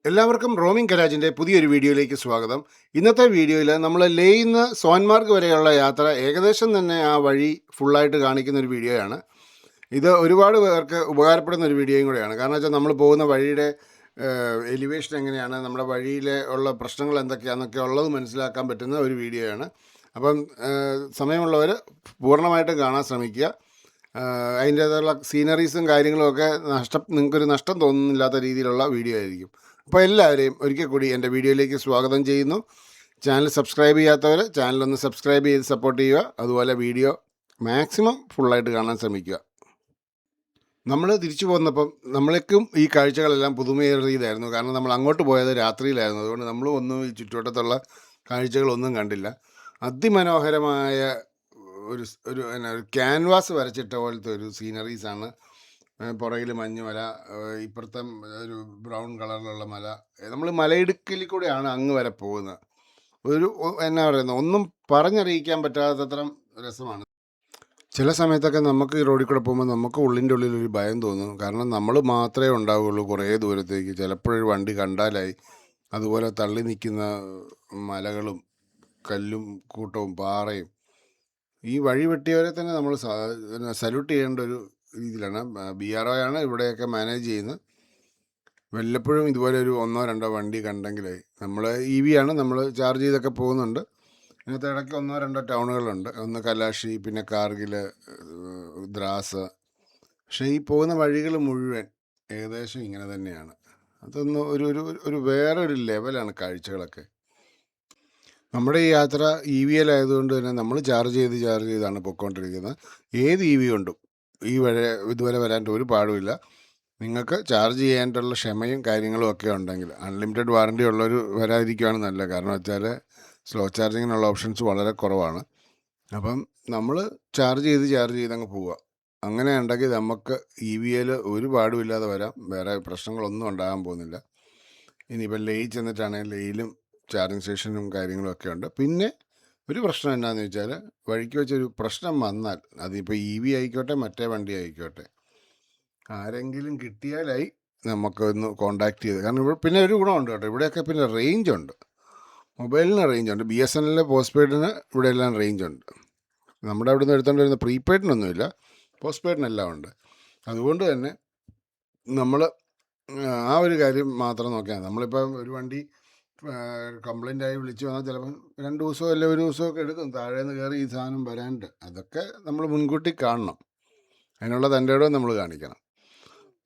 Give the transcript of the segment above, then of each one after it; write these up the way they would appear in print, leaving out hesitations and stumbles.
എല്ലാവർക്കും റോമിംഗ് കരാജിൻ്റെ പുതിയൊരു വീഡിയോയിലേക്ക് സ്വാഗതം. ഇന്നത്തെ വീഡിയോയിൽ നമ്മൾ ലേയിൽ നിന്ന് സോൻമാർഗ് വരെയുള്ള യാത്ര ഏകദേശം തന്നെ ആ വഴി ഫുള്ളായിട്ട് കാണിക്കുന്ന ഒരു വീഡിയോയാണ്. ഇത് ഒരുപാട് പേർക്ക് ഉപകാരപ്പെടുന്ന ഒരു വീഡിയോയും കൂടെയാണ്. കാരണം വെച്ചാൽ നമ്മൾ പോകുന്ന വഴിയുടെ എലിവേഷൻ എങ്ങനെയാണ്, നമ്മുടെ വഴിയിലെ ഉള്ള പ്രശ്നങ്ങൾ എന്തൊക്കെയാണെന്നൊക്കെ ഉള്ളത് മനസ്സിലാക്കാൻ പറ്റുന്ന ഒരു വീഡിയോയാണ്. അപ്പം സമയമുള്ളവർ പൂർണ്ണമായിട്ടും കാണാൻ ശ്രമിക്കുക. അതിൻ്റേതായുള്ള സീനറീസും കാര്യങ്ങളുമൊക്കെ നിങ്ങൾക്കൊരു നഷ്ടം തോന്നുന്നില്ലാത്ത രീതിയിലുള്ള വീഡിയോ ആയിരിക്കും. അപ്പോൾ എല്ലാവരെയും ഒരിക്കൽ കൂടി എൻ്റെ വീഡിയോയിലേക്ക് സ്വാഗതം ചെയ്യുന്നു. ചാനൽ സബ്സ്ക്രൈബ് ചെയ്യാത്തവർ ചാനലൊന്ന് സബ്സ്ക്രൈബ് ചെയ്ത് സപ്പോർട്ട് ചെയ്യുക. അതുപോലെ വീഡിയോ മാക്സിമം ഫുള്ളായിട്ട് കാണാൻ ശ്രമിക്കുക. നമ്മൾ തിരിച്ചു പോന്നപ്പം നമ്മളേക്കും ഈ കാഴ്ചകളെല്ലാം പുതുമയേറിയതായിരുന്നു. കാരണം നമ്മൾ അങ്ങോട്ട് പോയത് രാത്രിയിലായിരുന്നു. അതുകൊണ്ട് നമ്മളും ഒന്നും ഈ ചുറ്റുവട്ടത്തുള്ള കാഴ്ചകളൊന്നും കണ്ടില്ല. അതിമനോഹരമായ ഒരു ഒരു ഒരു ക്യാൻവാസ് വരച്ചിട്ട പോലത്തെ ഒരു സീനറീസാണ്. പുറകിൽ മഞ്ഞുമല, ഇപ്പുറത്തെ ഒരു ബ്രൗൺ കളറിലുള്ള മല. നമ്മൾ മലയിടുക്കിൽ കൂടെയാണ് അങ്ങ് വരെ പോകുന്നത്. എന്നാ പറയുന്നത്, ഒന്നും പറഞ്ഞറിയിക്കാൻ പറ്റാത്തത്ര രസമാണ്. ചില സമയത്തൊക്കെ നമുക്ക് ഈ റോഡിൽ കൂടെ പോകുമ്പോൾ നമുക്ക് ഉള്ളിൻ്റെ ഉള്ളിലൊരു ഭയം തോന്നും. കാരണം നമ്മൾ മാത്രമേ ഉണ്ടാവുകയുള്ളൂ കുറേ ദൂരത്തേക്ക്. ചിലപ്പോഴൊരു വണ്ടി കണ്ടാലായി. അതുപോലെ തള്ളി നിൽക്കുന്ന മലകളും കല്ലും കൂട്ടവും പാറയും. ഈ വഴി വെട്ടിയവരെ തന്നെ നമ്മൾ സല്യൂട്ട് ചെയ്യേണ്ട ഒരു രീതിയിലാണ്. BRO ആണ് ഇവിടെയൊക്കെ മാനേജ് ചെയ്യുന്നത്. വല്ലപ്പോഴും ഇതുപോലെ ഒരു 1-2 വണ്ടി കണ്ടെങ്കിലായി. നമ്മൾ EV ആണ്, നമ്മൾ ചാർജ് ചെയ്തൊക്കെ പോകുന്നുണ്ട്. ഇതിനകത്ത് ഇടയ്ക്ക് 1-2 ടൗണുകളുണ്ട്. ഒന്ന് കലാഷി, പിന്നെ കാർഗിൽ, ദ്രാസ്. പക്ഷേ ഈ പോകുന്ന വഴികൾ മുഴുവൻ ഏകദേശം ഇങ്ങനെ തന്നെയാണ്. അതൊന്ന് ഒരു ഒരു ഒരു വേറെ ഒരു ലെവലാണ് കാഴ്ചകളൊക്കെ. നമ്മുടെ ഈ യാത്ര EVയിലായതുകൊണ്ട് തന്നെ നമ്മൾ ചാർജ് ചെയ്താണ് പൊയ്ക്കൊണ്ടിരിക്കുന്നത്. ഏത് EV കൊണ്ടും ഈ ഇതുവരെ വരാൻ ഒരു പാടുമില്ല. നിങ്ങൾക്ക് ചാർജ് ചെയ്യാനായിട്ടുള്ള ക്ഷമയും കാര്യങ്ങളും ഒക്കെ ഉണ്ടെങ്കിൽ അൺലിമിറ്റഡ് വാറണ്ടി ഉള്ളൊരു വരാതിരിക്കുകയാണ് നല്ലത്. കാരണം വെച്ചാൽ സ്ലോ ചാർജിങ്ങിനുള്ള ഓപ്ഷൻസ് വളരെ കുറവാണ്. അപ്പം നമ്മൾ ചാർജ് ചെയ്തങ്ങ് പോവുക. അങ്ങനെ ഉണ്ടെങ്കിൽ നമുക്ക് EVയിൽ ഒരു പാടുമില്ലാതെ വരാം. വേറെ പ്രശ്നങ്ങളൊന്നും ഉണ്ടാകാൻ പോകുന്നില്ല. ഇനിയിപ്പോൾ ലേയിൽ ചെന്നിട്ടാണെങ്കിൽ ലേയിലും ചാർജിങ് സ്റ്റേഷനും കാര്യങ്ങളും ഒക്കെ ഉണ്ട്. പിന്നെ ഒരു പ്രശ്നം എന്താണെന്ന് വെച്ചാൽ, വഴിക്ക് വെച്ചൊരു പ്രശ്നം വന്നാൽ, അതിപ്പോൾ EV ആയിക്കോട്ടെ മറ്റേ വണ്ടി ആയിക്കോട്ടെ, ആരെങ്കിലും കിട്ടിയാലായി നമുക്കൊന്ന് കോണ്ടാക്ട് ചെയ്ത്. കാരണം ഇവിടെ പിന്നെ ഒരു ഗുണമുണ്ട് കേട്ടോ, ഇവിടെയൊക്കെ പിന്നെ റേഞ്ച് ഉണ്ട്. മൊബൈലിന് റേഞ്ച് ഉണ്ട്. BSNL പോസ്റ്റ് പെയ്ഡിന് ഇവിടെ എല്ലാം റേഞ്ച് ഉണ്ട്. നമ്മുടെ അവിടെ നിന്ന് എടുത്തുകൊണ്ട് വരുന്ന പ്രീപെയ്ഡിനൊന്നുമില്ല, പോസ്റ്റ് പെയ്ഡിനെല്ലാം ഉണ്ട്. അതുകൊണ്ട് തന്നെ നമ്മൾ ആ ഒരു കാര്യം മാത്രം നോക്കിയാൽ. നമ്മളിപ്പോൾ ഒരു വണ്ടി കംപ്ലൈൻ്റ് ആയി വിളിച്ചു വന്നാൽ ചിലപ്പം 2 ദിവസമോ അല്ലെങ്കിൽ 1 ദിവസമൊക്കെ എടുക്കും താഴേന്ന് കയറി ഈ സാധനം വരാനുണ്ട്. അതൊക്കെ നമ്മൾ മുൻകൂട്ടി കാണണം. അതിനുള്ള തൻ്റെ ഇടവും നമ്മൾ കാണിക്കണം.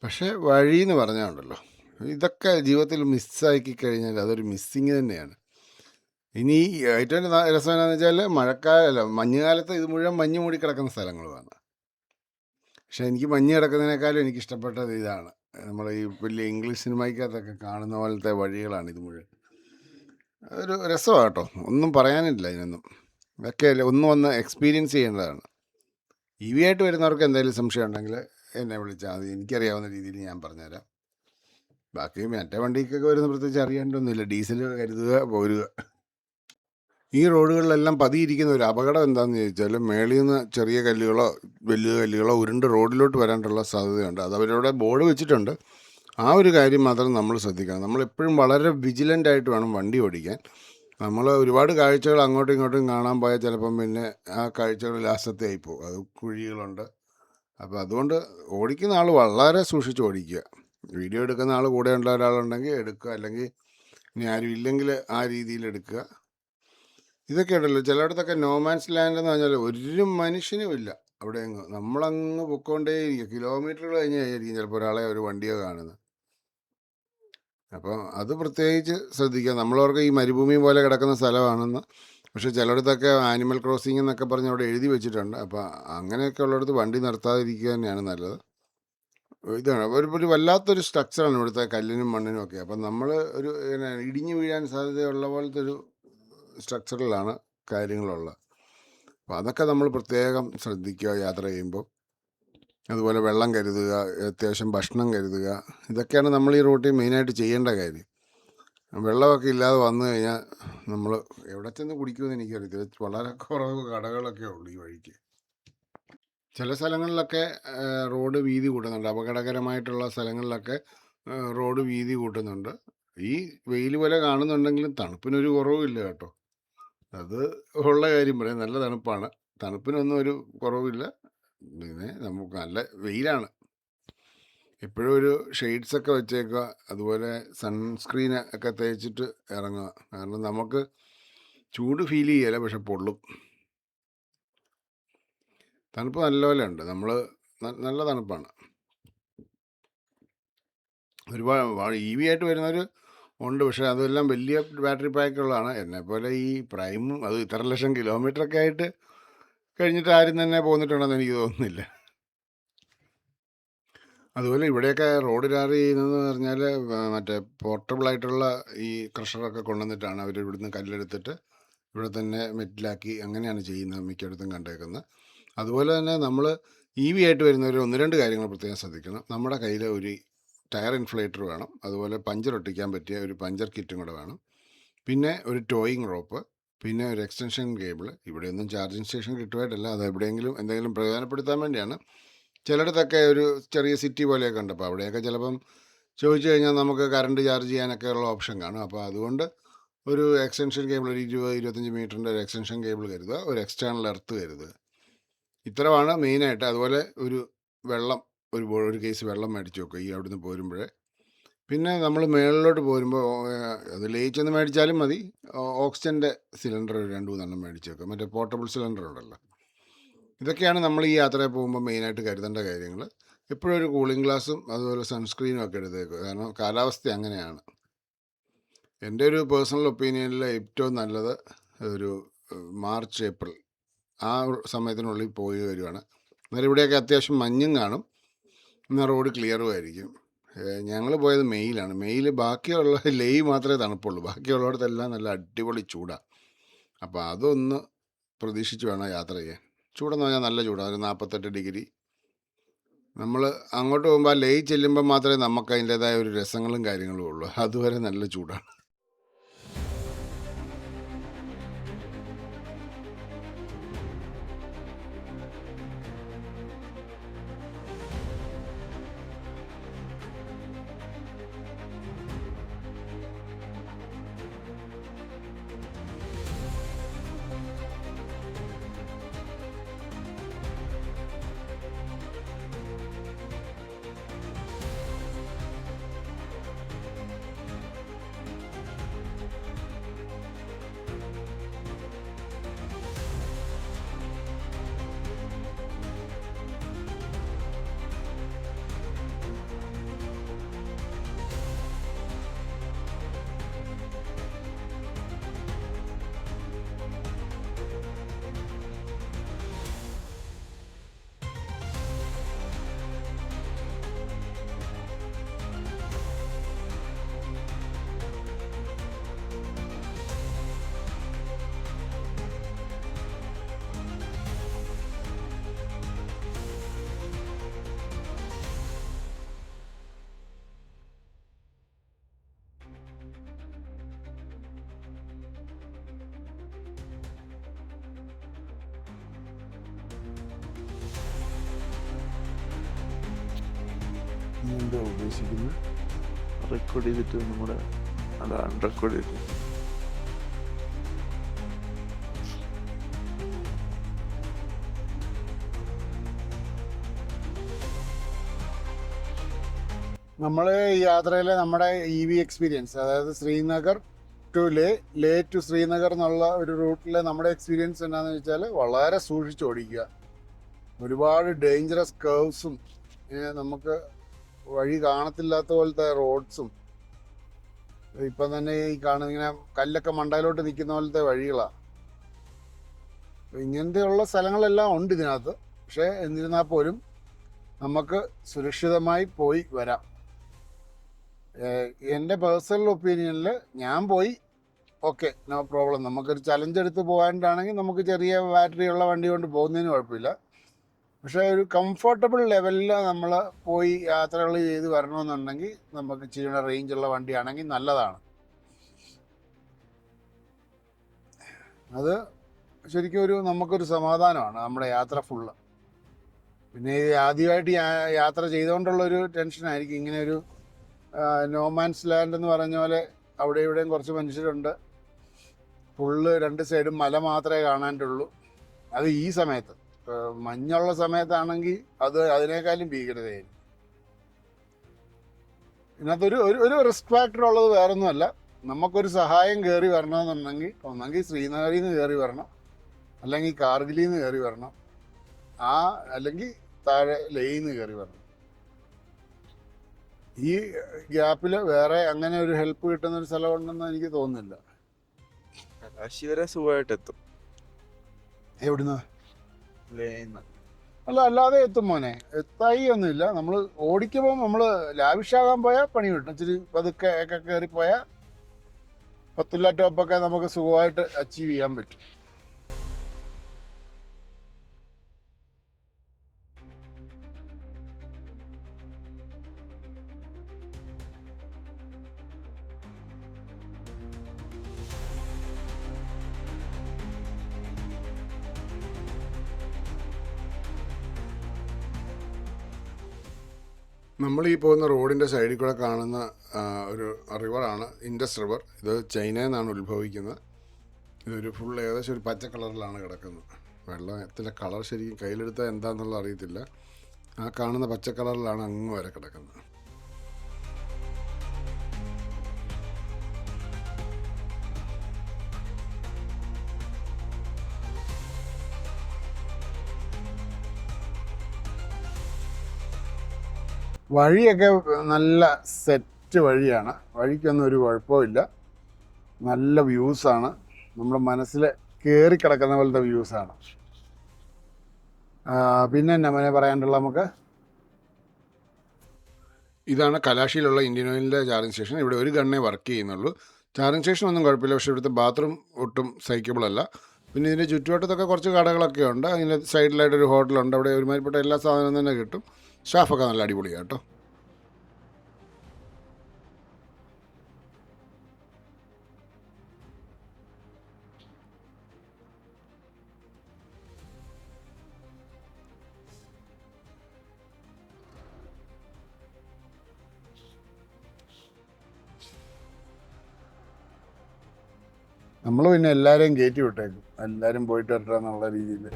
പക്ഷേ വഴിയെന്ന് പറഞ്ഞാൽ ഉണ്ടല്ലോ, ഇതൊക്കെ ജീവിതത്തിൽ മിസ്സാക്കി കഴിഞ്ഞാൽ അതൊരു മിസ്സിങ് തന്നെയാണ്. ഇനി ഏറ്റവും രസം എന്താണെന്ന് വെച്ചാൽ, മഞ്ഞുകാലത്ത് ഇത് മുഴുവൻ മഞ്ഞ് മൂടി കിടക്കുന്ന സ്ഥലങ്ങളുമാണ്. പക്ഷേ എനിക്ക് മഞ്ഞ് കിടക്കുന്നതിനേക്കാളും എനിക്കിഷ്ടപ്പെട്ടത് ഇതാണ്. നമ്മൾ ഈ വലിയ ഇംഗ്ലീഷ് സിനിമയ്ക്കകത്തൊക്കെ കാണുന്ന പോലത്തെ വഴികളാണ് ഇത് മുഴുവൻ. ഒരു രസമാണ് കേട്ടോ, ഒന്നും പറയാനില്ല ഇതിനൊന്നും. ഇതൊക്കെ ഒന്നും വന്ന് എക്സ്പീരിയൻസ് ചെയ്യേണ്ടതാണ്. EV ആയിട്ട് വരുന്നവർക്ക് എന്തെങ്കിലും സംശയം ഉണ്ടെങ്കിൽ എന്നെ വിളിച്ചാൽ മതി. എനിക്കറിയാവുന്ന രീതിയിൽ ഞാൻ പറഞ്ഞുതരാം. ബാക്കി മറ്റേ വണ്ടിക്കൊക്കെ വരുന്ന പ്രത്യേകിച്ച് അറിയേണ്ടതൊന്നുമില്ല. ഡീസൽ കരുതുക, പോരുക. ഈ റോഡുകളിലെല്ലാം പതിയിരിക്കുന്ന ഒരു അപകടം എന്താണെന്ന് ചോദിച്ചാൽ, മേളിൽ നിന്ന് ചെറിയ കല്ലുകളോ വലിയ കല്ലുകളോ ഉരുണ്ട് റോഡിലോട്ട് വരാനുള്ള സാധ്യതയുണ്ട്. അത് അവരവിടെ ബോർഡ് വെച്ചിട്ടുണ്ട്. ആ ഒരു കാര്യം മാത്രം നമ്മൾ ശ്രദ്ധിക്കണം. നമ്മളെപ്പോഴും വളരെ വിജിലൻ്റ് ആയിട്ട് വേണം വണ്ടി ഓടിക്കാൻ. നമ്മൾ ഒരുപാട് കാഴ്ചകൾ അങ്ങോട്ടും ഇങ്ങോട്ടും കാണാൻ പോയാൽ ചിലപ്പം പിന്നെ ആ കാഴ്ചകൾ ലാസ്റ്റത്തെ ആയിപ്പോവും. അത് കുഴികളുണ്ട്. അപ്പോൾ അതുകൊണ്ട് ഓടിക്കുന്ന ആൾ വളരെ സൂക്ഷിച്ച് ഓടിക്കുക. വീഡിയോ എടുക്കുന്ന ആൾ കൂടെ ഉള്ള ഒരാളുണ്ടെങ്കിൽ എടുക്കുക, അല്ലെങ്കിൽ ഇനി ആരും ഇല്ലെങ്കിൽ ആ രീതിയിൽ എടുക്കുക. ഇതൊക്കെ ഉണ്ടല്ലോ, ചിലയിടത്തൊക്കെ നോമാൻസ് ലാൻഡ് എന്ന് പറഞ്ഞാൽ ഒരു മനുഷ്യനുമില്ല അവിടെ. നമ്മളങ്ങ് പൊക്കോണ്ടേയിരിക്കും. കിലോമീറ്ററുകൾ കഴിഞ്ഞായിരിക്കും ചിലപ്പോൾ ഒരാളെ ഒരു വണ്ടിയോ കാണുന്നത്. അപ്പോൾ അത് പ്രത്യേകിച്ച് ശ്രദ്ധിക്കുക. നമ്മളവർക്ക് ഈ മരുഭൂമി പോലെ കിടക്കുന്ന സ്ഥലമാണെന്ന്. പക്ഷേ ചിലയിടത്തൊക്കെ ആനിമൽ ക്രോസിംഗ് എന്നൊക്കെ പറഞ്ഞ് അവിടെ എഴുതി വെച്ചിട്ടുണ്ട്. അപ്പോൾ അങ്ങനെയൊക്കെ ഉള്ളിടത്ത് വണ്ടി നിർത്താതിരിക്കുക തന്നെയാണ് നല്ലത്. ഇതാണ് ഒരു വല്ലാത്തൊരു സ്ട്രക്ചറാണ് ഇവിടുത്തെ കല്ലിനും മണ്ണിനും ഒക്കെ. അപ്പം നമ്മൾ ഒരു ഇടിഞ്ഞു വീഴാൻ സാധ്യതയുള്ള പോലത്തെ ഒരു സ്ട്രക്ചറിലാണ് കാര്യങ്ങളുള്ളത്. അപ്പോൾ അതൊക്കെ നമ്മൾ പ്രത്യേകം ശ്രദ്ധിക്കുക യാത്ര ചെയ്യുമ്പോൾ. അതുപോലെ വെള്ളം കരുതുക, അത്യാവശ്യം ഭക്ഷണം കരുതുക. ഇതൊക്കെയാണ് നമ്മൾ ഈ റൂട്ടിൽ മെയിനായിട്ട് ചെയ്യേണ്ട കാര്യം. വെള്ളമൊക്കെ ഇല്ലാതെ വന്നു കഴിഞ്ഞാൽ നമ്മൾ എവിടെ ചെന്ന് കുടിക്കുമെന്ന് എനിക്കറിയത്തില്ല. വളരെ കുറവ് കടകളൊക്കെ ഉള്ളൂ ഈ വഴിക്ക്. ചില സ്ഥലങ്ങളിലൊക്കെ റോഡ് വീതി കൂട്ടുന്നുണ്ട്. അപകടകരമായിട്ടുള്ള സ്ഥലങ്ങളിലൊക്കെ റോഡ് വീതി കൂട്ടുന്നുണ്ട്. ഈ വെയിൽ പോലെ കാണുന്നുണ്ടെങ്കിലും തണുപ്പിനൊരു കുറവുമില്ല കേട്ടോ. അത് ഉള്ള കാര്യം പറയാം. നല്ല തണുപ്പാണ്. തണുപ്പിനൊന്നും ഒരു കുറവില്ല. പിന്നെ നമുക്ക് നല്ല വെയിലാണ്. എപ്പോഴും ഒരു ഷെയ്ഡ്സൊക്കെ വെച്ചേക്കുക, അതുപോലെ സൺസ്ക്രീൻ ഒക്കെ തേച്ചിട്ട് ഇറങ്ങുക. കാരണം നമുക്ക് ചൂട് ഫീൽ ചെയ്യല, പക്ഷെ പൊള്ളും. തണുപ്പ് നല്ലപോലെ ഉണ്ട്. നല്ല തണുപ്പാണ്. ഒരുപാട് EV ആയിട്ട് വരുന്നവർ ഉണ്ട്, പക്ഷെ അതെല്ലാം വലിയ ബാറ്ററി പാക്കുകളാണ്. എന്നെപ്പോലെ ഈ പ്രൈമും അത് ഇത്ര ലക്ഷം കിലോമീറ്ററൊക്കെ ആയിട്ട് കഴിഞ്ഞിട്ട് ആരും തന്നെ പോന്നിട്ടുണ്ടെന്ന് എനിക്ക് തോന്നുന്നില്ല. അതുപോലെ ഇവിടെയൊക്കെ റോഡ് ടാർ ചെയ്യുന്നതെന്ന് പറഞ്ഞാൽ മറ്റേ പോർട്ടബിളായിട്ടുള്ള ഈ ക്രഷറൊക്കെ കൊണ്ടുവന്നിട്ടാണ് അവർ ഇവിടുന്ന് കല്ലെടുത്തിട്ട് ഇവിടെ തന്നെ മെറ്റിലാക്കി അങ്ങനെയാണ് ചെയ്യുന്നത് മിക്കയിടത്തും കണ്ടേക്കുന്നത്. അതുപോലെ തന്നെ നമ്മൾ EV ആയിട്ട് വരുന്നവർ 1-2 കാര്യങ്ങൾ പ്രത്യേകം ശ്രദ്ധിക്കണം. നമ്മുടെ കയ്യിൽ ഒരു ടയർ ഇൻഫ്ലേറ്റർ വേണം. അതുപോലെ പഞ്ചർ ഒട്ടിക്കാൻ പറ്റിയ ഒരു പഞ്ചർ കിറ്റും കൂടെ വേണം. പിന്നെ ഒരു ടോയിങ് റോപ്പ്, പിന്നെ ഒരു എക്സ്റ്റൻഷൻ കേബിൾ. ഇവിടെയൊന്നും ചാർജിങ് സ്റ്റേഷൻ കിട്ടുമായിട്ടല്ല, അത് എവിടെയെങ്കിലും എന്തെങ്കിലും പ്രയോജനപ്പെടുത്താൻ വേണ്ടിയാണ്. ചിലയിടത്തൊക്കെ ഒരു ചെറിയ സിറ്റി പോലെയൊക്കെ ഉണ്ട്. അപ്പോൾ അവിടെയൊക്കെ ചിലപ്പം ചോദിച്ചു കഴിഞ്ഞാൽ നമുക്ക് കറണ്ട് ചാർജ് ചെയ്യാനൊക്കെ ഉള്ള ഓപ്ഷൻ കാണും. അപ്പോൾ അതുകൊണ്ട് ഒരു എക്സ്റ്റൻഷൻ കേബിൾ, ഒരു 20-25 മീറ്ററിൻ്റെ ഒരു എക്സ്റ്റൻഷൻ കേബിൾ കരുതുക. ഒരു എക്സ്റ്റേണൽ എർത്ത് കരുതുക. ഇത്രയാണ് മെയിനായിട്ട്. അതുപോലെ ഒരു വെള്ളം, ഒരു കേസ് വെള്ളം മേടിച്ച് വെക്കുക ഈ അവിടുന്ന് പോരുമ്പോഴേ. പിന്നെ നമ്മൾ മേളിലോട്ട് പോരുമ്പോൾ അത് ലയിച്ചൊന്ന് മേടിച്ചാലും മതി. ഓക്സിജൻ്റെ സിലിണ്ടർ 2-3 മേടിച്ച് വെക്കുക. മറ്റേ പോർട്ടബിൾ സിലിണ്ടർ ഉണ്ടല്ലോ. ഇതൊക്കെയാണ് നമ്മൾ ഈ യാത്രയിൽ പോകുമ്പോൾ മെയിനായിട്ട് കരുതേണ്ട കാര്യങ്ങൾ. എപ്പോഴും ഒരു കൂളിംഗ് ഗ്ലാസും അതുപോലെ സൺസ്ക്രീനും ഒക്കെ എടുത്തേക്കുക. കാരണം കാലാവസ്ഥ അങ്ങനെയാണ്. എൻ്റെ ഒരു പേഴ്സണൽ ഒപ്പീനിയനിൽ ഏറ്റവും നല്ലത് ഒരു മാർച്ച്, ഏപ്രിൽ ആ സമയത്തിനുള്ളിൽ പോയി വരുവാണ്. അന്നേരം ഇവിടെയൊക്കെ അത്യാവശ്യം മഞ്ഞും കാണും, എന്നാൽ റോഡ് ക്ലിയറും ആയിരിക്കും. ഞങ്ങൾ പോയത് മെയ്യിലാണ്. മെയ്യിൽ ബാക്കിയുള്ള ലേയ് മാത്രമേ തണുപ്പുള്ളൂ, ബാക്കിയുള്ളിടത്തെല്ലാം നല്ല അടിപൊളി ചൂടാണ്. അപ്പോൾ അതൊന്ന് പ്രതീക്ഷിച്ച് വേണം യാത്ര ചെയ്യാൻ. ചൂടെന്ന് പറഞ്ഞാൽ നല്ല ചൂടാണ്, ഒരു 48 ഡിഗ്രി. നമ്മൾ അങ്ങോട്ട് പോകുമ്പോൾ ആ ലേയ് ചെല്ലുമ്പോൾ മാത്രമേ നമുക്ക് അതിൻ്റേതായ ഒരു രസങ്ങളും കാര്യങ്ങളും ഉള്ളൂ. അതുവരെ നല്ല ചൂടാണ്. എന്താ ഉദ്ദേശിക്കുന്നത്? റെക്കോർഡ് ചെയ്തിട്ട് നമ്മുടെ അത് അൺറെക്കോർഡ് ചെയ്തിട്ട് നമ്മൾ ഈ യാത്രയിലെ നമ്മുടെ EV എക്സ്പീരിയൻസ്, അതായത് ശ്രീനഗർ ടു ലേ ടു ശ്രീനഗർ എന്നുള്ള ഒരു റൂട്ടിലെ നമ്മുടെ എക്സ്പീരിയൻസ് എന്താണെന്ന് വെച്ചാൽ വളരെ സൂക്ഷിച്ച് ഓടിക്കുക. ഒരുപാട് ഡേഞ്ചറസ് കേർവ്സും നമുക്ക് വഴി കാണത്തില്ലാത്ത പോലത്തെ റോഡ്സും, ഇപ്പം തന്നെ ഈ ഇങ്ങനെ കല്ലൊക്കെ മണ്ടയിലോട്ട് നിൽക്കുന്ന പോലത്തെ വഴികളാണ്. ഇങ്ങനത്തെയുള്ള സ്ഥലങ്ങളെല്ലാം ഉണ്ട് ഇതിനകത്ത്. പക്ഷേ എന്നിരുന്നാൽ പോലും നമുക്ക് സുരക്ഷിതമായി പോയി വരാം. എൻ്റെ പേഴ്സണൽ ഒപ്പീനിയനിൽ ഞാൻ പോയി, ഓക്കെ, നോ പ്രോബ്ലം. നമുക്കൊരു ചലഞ്ച് എടുത്ത് പോകാനാണെങ്കിൽ നമുക്ക് ചെറിയ ബാറ്ററി ഉള്ള വണ്ടി കൊണ്ട് പോകുന്നതിന് കുഴപ്പമില്ല. പക്ഷേ ഒരു കംഫർട്ടബിൾ ലെവലിൽ നമ്മൾ പോയി യാത്രകൾ ചെയ്ത് വരണമെന്നുണ്ടെങ്കിൽ നമുക്ക് ഇച്ചിരി റേഞ്ചുള്ള വണ്ടിയാണെങ്കിൽ നല്ലതാണ്. അത് ശരിക്കും നമുക്കൊരു സമാധാനമാണ് നമ്മുടെ യാത്ര ഫുള്ള്. പിന്നെ ഇത് ആദ്യമായിട്ട് യാത്ര ചെയ്തുകൊണ്ടുള്ളൊരു ടെൻഷനായിരിക്കും ഇങ്ങനെ ഒരു നോമാൻസ് ലാൻഡ് എന്ന് പറഞ്ഞ പോലെ അവിടെ ഇവിടെയും കുറച്ച് മനുഷ്യരുണ്ട്. ഫുള്ള് 2 സൈഡും മല മാത്രമേ കാണാനുള്ളൂ. അത് ഈ സമയത്ത്, മഞ്ഞുള്ള സമയത്താണെങ്കിൽ അത് അതിനേക്കാളും ഭീകരതയായിരിക്കും. ഇതിനകത്തൊരു ഒരു റിസ്ക് ഫാക്ടർ ഉള്ളത് വേറൊന്നുമല്ല. നമുക്കൊരു സഹായം കയറി വരണമെന്നുണ്ടെങ്കിൽ ഒന്നെങ്കിൽ ശ്രീനഗറിൽ നിന്ന് കയറി വരണം, അല്ലെങ്കിൽ കാർഗിലിൽ നിന്ന് കയറി വരണം, അല്ലെങ്കിൽ താഴെ ലേയിൽ നിന്ന് കയറി വരണം. ഈ ഗ്യാപ്പിൽ വേറെ അങ്ങനെ ഒരു ഹെൽപ്പ് കിട്ടുന്ന ഒരു സ്ഥലമുണ്ടെന്ന് എനിക്ക് തോന്നുന്നില്ല. കലാശി വരെ സുഖമായിട്ട് എത്തും. എവിടുന്ന്? ലേന്ന്. അല്ലാതെ എത്തും മോനെ, എത്തായി ഒന്നുമില്ല. നമ്മൾ ഓടിക്കുമ്പോൾ നമ്മൾ ലാവിഷാകാൻ പോയാൽ പണി കിട്ടും. ഇച്ചിരി പതുക്കെ ഒക്കെ കയറി പോയാൽ 10 ടോപ്പൊക്കെ നമുക്ക് സുഖമായിട്ട് അച്ചീവ് ചെയ്യാൻ പറ്റും. നമ്മൾ ഈ പോകുന്ന റോഡിൻ്റെ സൈഡിൽ കൂടെ കാണുന്ന ഒരു റിവറാണ് ഇൻഡസ് റിവർ. ഇത് ചൈനയിൽ നിന്നാണ് ഉത്ഭവിക്കുന്നത്. ഇതൊരു ഫുൾ ഏകദേശം ഒരു പച്ച കളറിലാണ് കിടക്കുന്നത്. വെള്ളത്തിൻ്റെ കളർ ശരിക്കും കയ്യിലെടുത്താൽ എന്താണെന്നുള്ളത് അറിയത്തില്ല. ആ കാണുന്ന പച്ച കളറിലാണ് അങ്ങ് വരെ കിടക്കുന്നത്. വഴിയൊക്കെ നല്ല സെറ്റ് വഴിയാണ്. വഴിക്കൊന്നും ഒരു കുഴപ്പമില്ല. നല്ല വ്യൂസാണ്. നമ്മുടെ മനസ്സിൽ കയറി കിടക്കുന്ന പോലത്തെ വ്യൂസാണ്. പിന്നെ നമ്മനെ പറയാനുള്ള നമുക്ക്, ഇതാണ് കലാഷിയിലുള്ള ഇന്ത്യൻ ഓയിലിൻ്റെ ചാർജിങ് സ്റ്റേഷൻ. ഇവിടെ ഒരു ഗണ്ണേ വർക്ക് ചെയ്യുന്നുള്ളൂ. ചാർജിങ് സ്റ്റേഷൻ ഒന്നും കുഴപ്പമില്ല, പക്ഷേ ഇവിടുത്തെ ബാത്റൂം ഒട്ടും സൈക്കബിൾ അല്ല. പിന്നെ ഇതിൻ്റെ ചുറ്റുവട്ടത്തൊക്കെ കുറച്ച് കടകളൊക്കെ ഉണ്ട്. അതിൻ്റെ സൈഡിലായിട്ടൊരു ഹോട്ടലുണ്ട്. അവിടെ ഒരുമാതിരിപ്പെട്ട എല്ലാ സാധനവും തന്നെ കിട്ടും. സ്റ്റാഫൊക്കെ നല്ല അടിപൊളിയാണ് കേട്ടോ. നമ്മൾ പിന്നെ എല്ലാവരെയും കയറ്റി വിട്ടേക്കും, എല്ലാവരും പോയിട്ട് വരട്ടെ എന്നുള്ള രീതിയിൽ.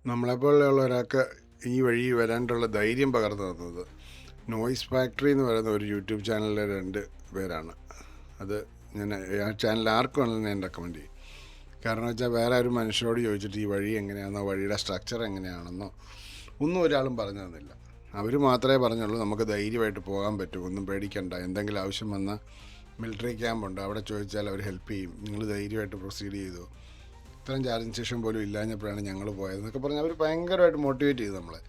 നമ്മളെപ്പോലുള്ള ഒരാൾക്ക് ഈ വഴി വരാനുള്ള ധൈര്യം പകർന്നു തന്നത് നോയ്സ് ഫാക്ടറി എന്ന് പറയുന്ന ഒരു യൂട്യൂബ് ചാനലിലെ 2 പേരാണ്. അത് ഞാൻ ആ ചാനൽ ആർക്കും ആണെന്ന് ഞാൻ റെക്കമെൻഡ് ചെയ്യും. കാരണം വെച്ചാൽ വേറെ ഒരു മനുഷ്യരോട് ചോദിച്ചിട്ട് ഈ വഴി എങ്ങനെയാണെന്നോ വഴിയുടെ സ്ട്രക്ചർ എങ്ങനെയാണെന്നോ ഒന്നും ഒരാളും പറഞ്ഞു തന്നില്ല. അവർ മാത്രമേ പറഞ്ഞുള്ളൂ നമുക്ക് ധൈര്യമായിട്ട് പോകാൻ പറ്റും, ഒന്നും പേടിക്കണ്ട, എന്തെങ്കിലും ആവശ്യം വന്നാൽ മിലിറ്ററി ക്യാമ്പുണ്ട്, അവിടെ ചോദിച്ചാൽ അവർ ഹെൽപ്പ് ചെയ്യും, നിങ്ങൾ ധൈര്യമായിട്ട് പ്രൊസീഡ് ചെയ്തു, ഇത്രയും ചാർജിങ് സ്റ്റേഷൻ പോലും ഇല്ലാഞ്ഞപ്പോഴാണ് ഞങ്ങൾ പോയതെന്നൊക്കെ പറഞ്ഞ് അവർ ഭയങ്കരമായിട്ട് മോട്ടിവേറ്റ് ചെയ്തു നമ്മളെ.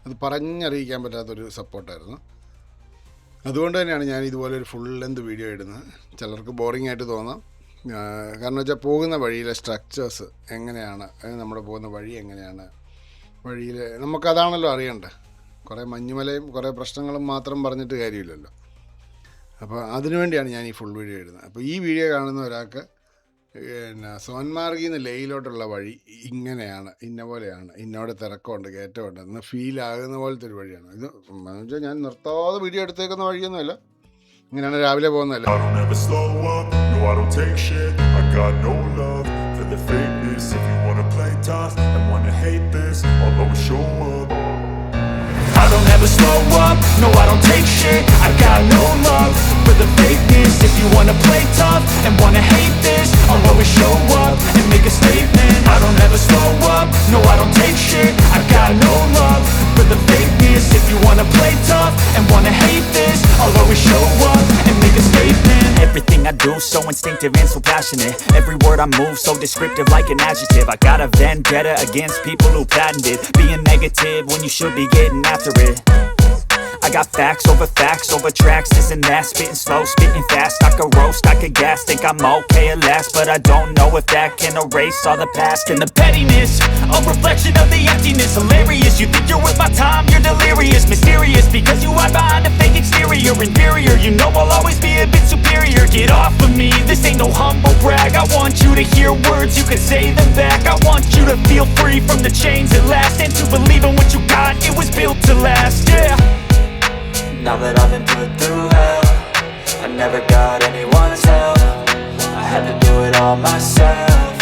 അത് പറഞ്ഞറിയിക്കാൻ പറ്റാത്തൊരു സപ്പോർട്ടായിരുന്നു. അതുകൊണ്ട് തന്നെയാണ് ഞാൻ ഇതുപോലെ ഒരു ഫുൾ ലെന്ത് വീഡിയോ ഇടുന്നത്. ചിലർക്ക് ബോറിംഗ് ആയിട്ട് തോന്നാം. കാരണം വെച്ചാൽ പോകുന്ന വഴിയിലെ സ്ട്രക്ചേഴ്സ് എങ്ങനെയാണ്, നമ്മുടെ പോകുന്ന വഴി എങ്ങനെയാണ്, വഴിയിൽ നമുക്കതാണല്ലോ അറിയണ്ടേ. കുറേ മഞ്ഞുമലയും കുറേ പ്രശ്നങ്ങളും മാത്രം പറഞ്ഞിട്ട് കാര്യമില്ലല്ലോ. അപ്പോൾ അതിനുവേണ്ടിയാണ് ഞാൻ ഈ ഫുൾ വീഡിയോ ഇടുന്നത്. അപ്പോൾ ഈ വീഡിയോ കാണുന്ന ഒരാൾക്ക് പിന്നെ സോൻമാർഗിൽ നിന്ന് ലേയിലോട്ടുള്ള വഴി ഇങ്ങനെയാണ്, ഇന്ന പോലെയാണ്, ഇന്നോടെ തിരക്കമുണ്ട്, കയറ്റമുണ്ട് എന്ന് ഫീലാകുന്ന പോലത്തെ ഒരു വഴിയാണ് ഇത്. എന്ന് വെച്ചാൽ ഞാൻ നിർത്താതെ വീഡിയോ എടുത്തേക്കുന്ന വഴിയൊന്നുമല്ല, ഇങ്ങനെയാണ് രാവിലെ പോകുന്നതല്ല. I don't ever slow up, no I don't take shit. I got no love for the fakeness. If you wanna play tough and wanna hate this, I'll always show up and make a statement. I don't ever slow up, no I don't take shit. I got no love for the fakeness. If you wanna play tough and passionate. Every word I move so descriptive like an adjective. I got a vendetta against people who patented being negative when you should be getting after it. I got facts over tracks, this and that. Spitting slow, spitting fast, I could roast, I could gas. Think I'm okay at last, but I don't know if that can erase all the past. And the pettiness, a reflection of the emptiness. Hilarious, you think you're worth my time, you're delirious. Mysterious, because you hide behind a fake exterior. Inferior, you know I'll always be a bit superior. Get off of me, this ain't no humble brag. I want you to hear words, you can say them back. I want you to feel free from the chains at last, and to believe in what you got, it was built to last, yeah. Now that I've been put through hell, I never got anyone's help. I had to do it all myself.